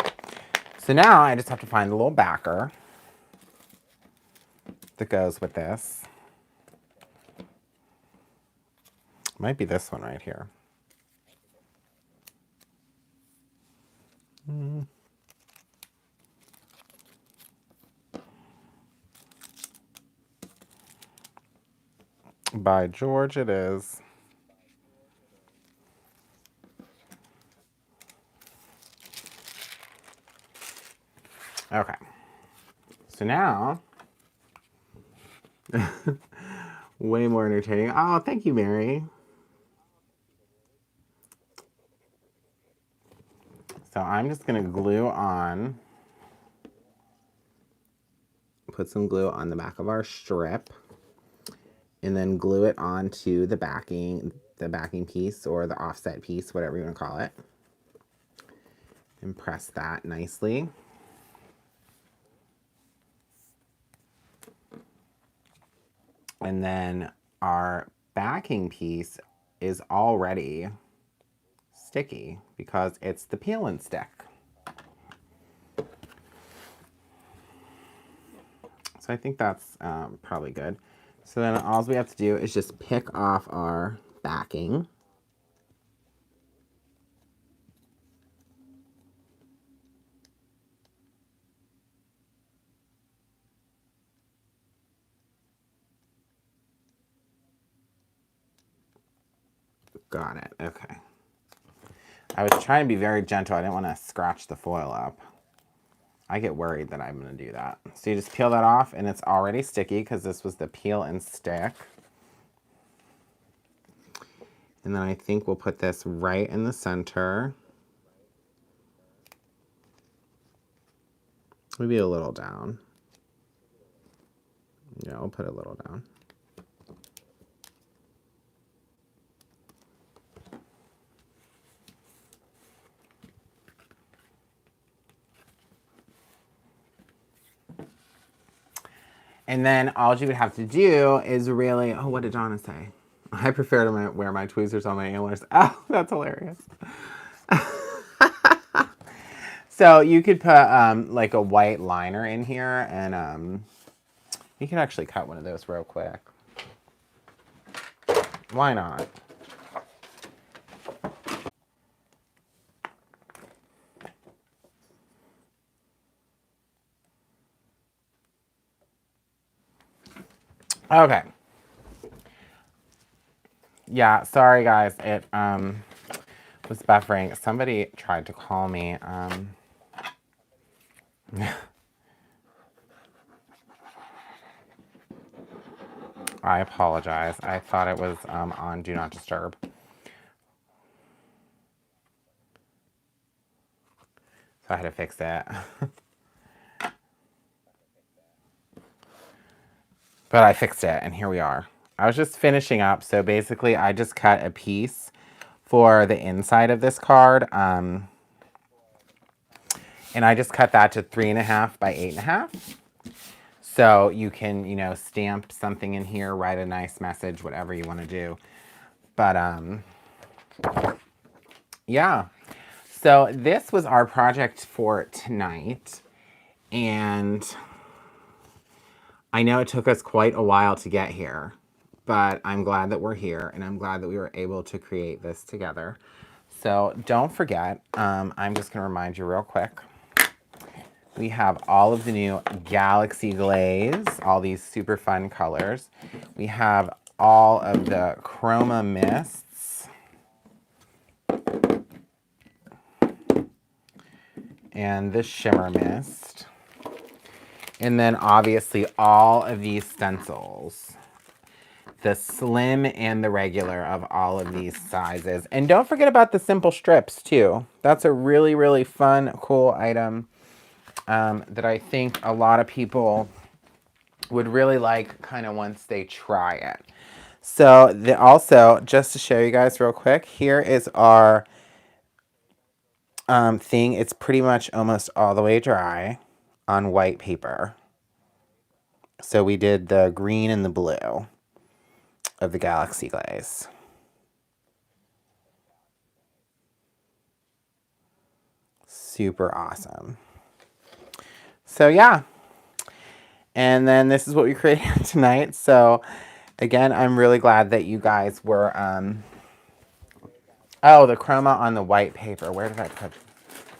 So now I just have to find a little backer that goes with this. Might be this one right here. By George it is. Okay. So now, way more entertaining. Oh, thank you, Mary. So I'm just going to glue on, put some glue on the back of our strip, and then glue it onto the backing piece or the offset piece, whatever you want to call it. And press that nicely. And then our backing piece is already sticky because it's the peel and stick. So I think that's probably good. So then all we have to do is just pick off our backing. Got it. Okay. I was trying to be very gentle. I didn't want to scratch the foil up. I get worried that I'm going to do that. So you just peel that off, and it's already sticky because this was the peel and stick. And then I think we'll put this right in the center. Maybe a little down. Yeah, we'll put a little down. And then all you would have to do is really, oh, what did Donna say? I prefer to wear my tweezers on my antlers. Oh, that's hilarious. So you could put like a white liner in here, and you can actually cut one of those real quick. Why not? Okay. Yeah, sorry guys. It was buffering. Somebody tried to call me. I apologize. I thought it was on Do Not Disturb. So I had to fix it. But I fixed it, and here we are. I was just finishing up, so basically I just cut a piece for the inside of this card. And I just cut that to 3.5 by 8.5. So you can, you know, stamp something in here, write a nice message, whatever you want to do. But, yeah. So this was our project for tonight. And I know it took us quite a while to get here, but I'm glad that we're here, and I'm glad that we were able to create this together. So don't forget, I'm just going to remind you real quick. We have all of the new Galaxy Glaze, all these super fun colors. We have all of the Chroma mists. And the shimmer mist. And then obviously all of these stencils. The slim and the regular of all of these sizes. And don't forget about the simple strips too. That's a really, really fun, cool item that I think a lot of people would really like kind of once they try it. So also, just to show you guys real quick, here is our thing. It's pretty much almost all the way dry on white paper. So we did the green and the blue of the Galaxy Glaze. Super awesome. So yeah. And then this is what we created tonight. So again, I'm really glad that you guys were, oh, the chroma on the white paper. Where did I put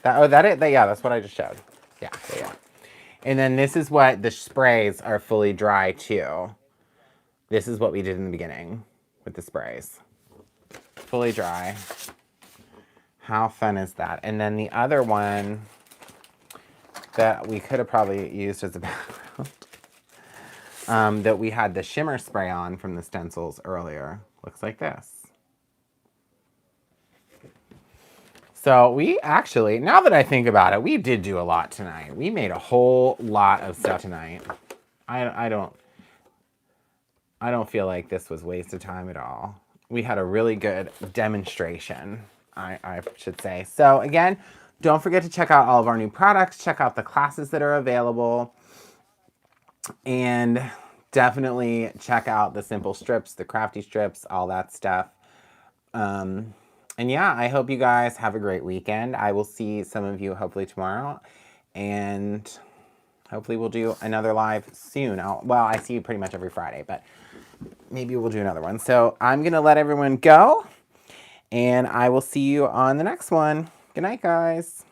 that? Oh, yeah, that's what I just showed. Yeah. And then this is what the sprays are fully dry too. This is what we did in the beginning with the sprays. Fully dry. How fun is that? And then the other one that we could have probably used as a background, that we had the shimmer spray on from the stencils earlier. Looks like this. So we actually, now that I think about it, we did do a lot tonight. We made a whole lot of stuff tonight. I don't feel like this was wasted time at all. We had a really good demonstration, I should say. So again, don't forget to check out all of our new products. Check out the classes that are available. And definitely check out the simple strips, the crafty strips, all that stuff. And And yeah, I hope you guys have a great weekend. I will see some of you hopefully tomorrow. And hopefully we'll do another live soon. Well, I see you pretty much every Friday, but maybe we'll do another one. So I'm going to let everyone go. And I will see you on the next one. Good night, guys.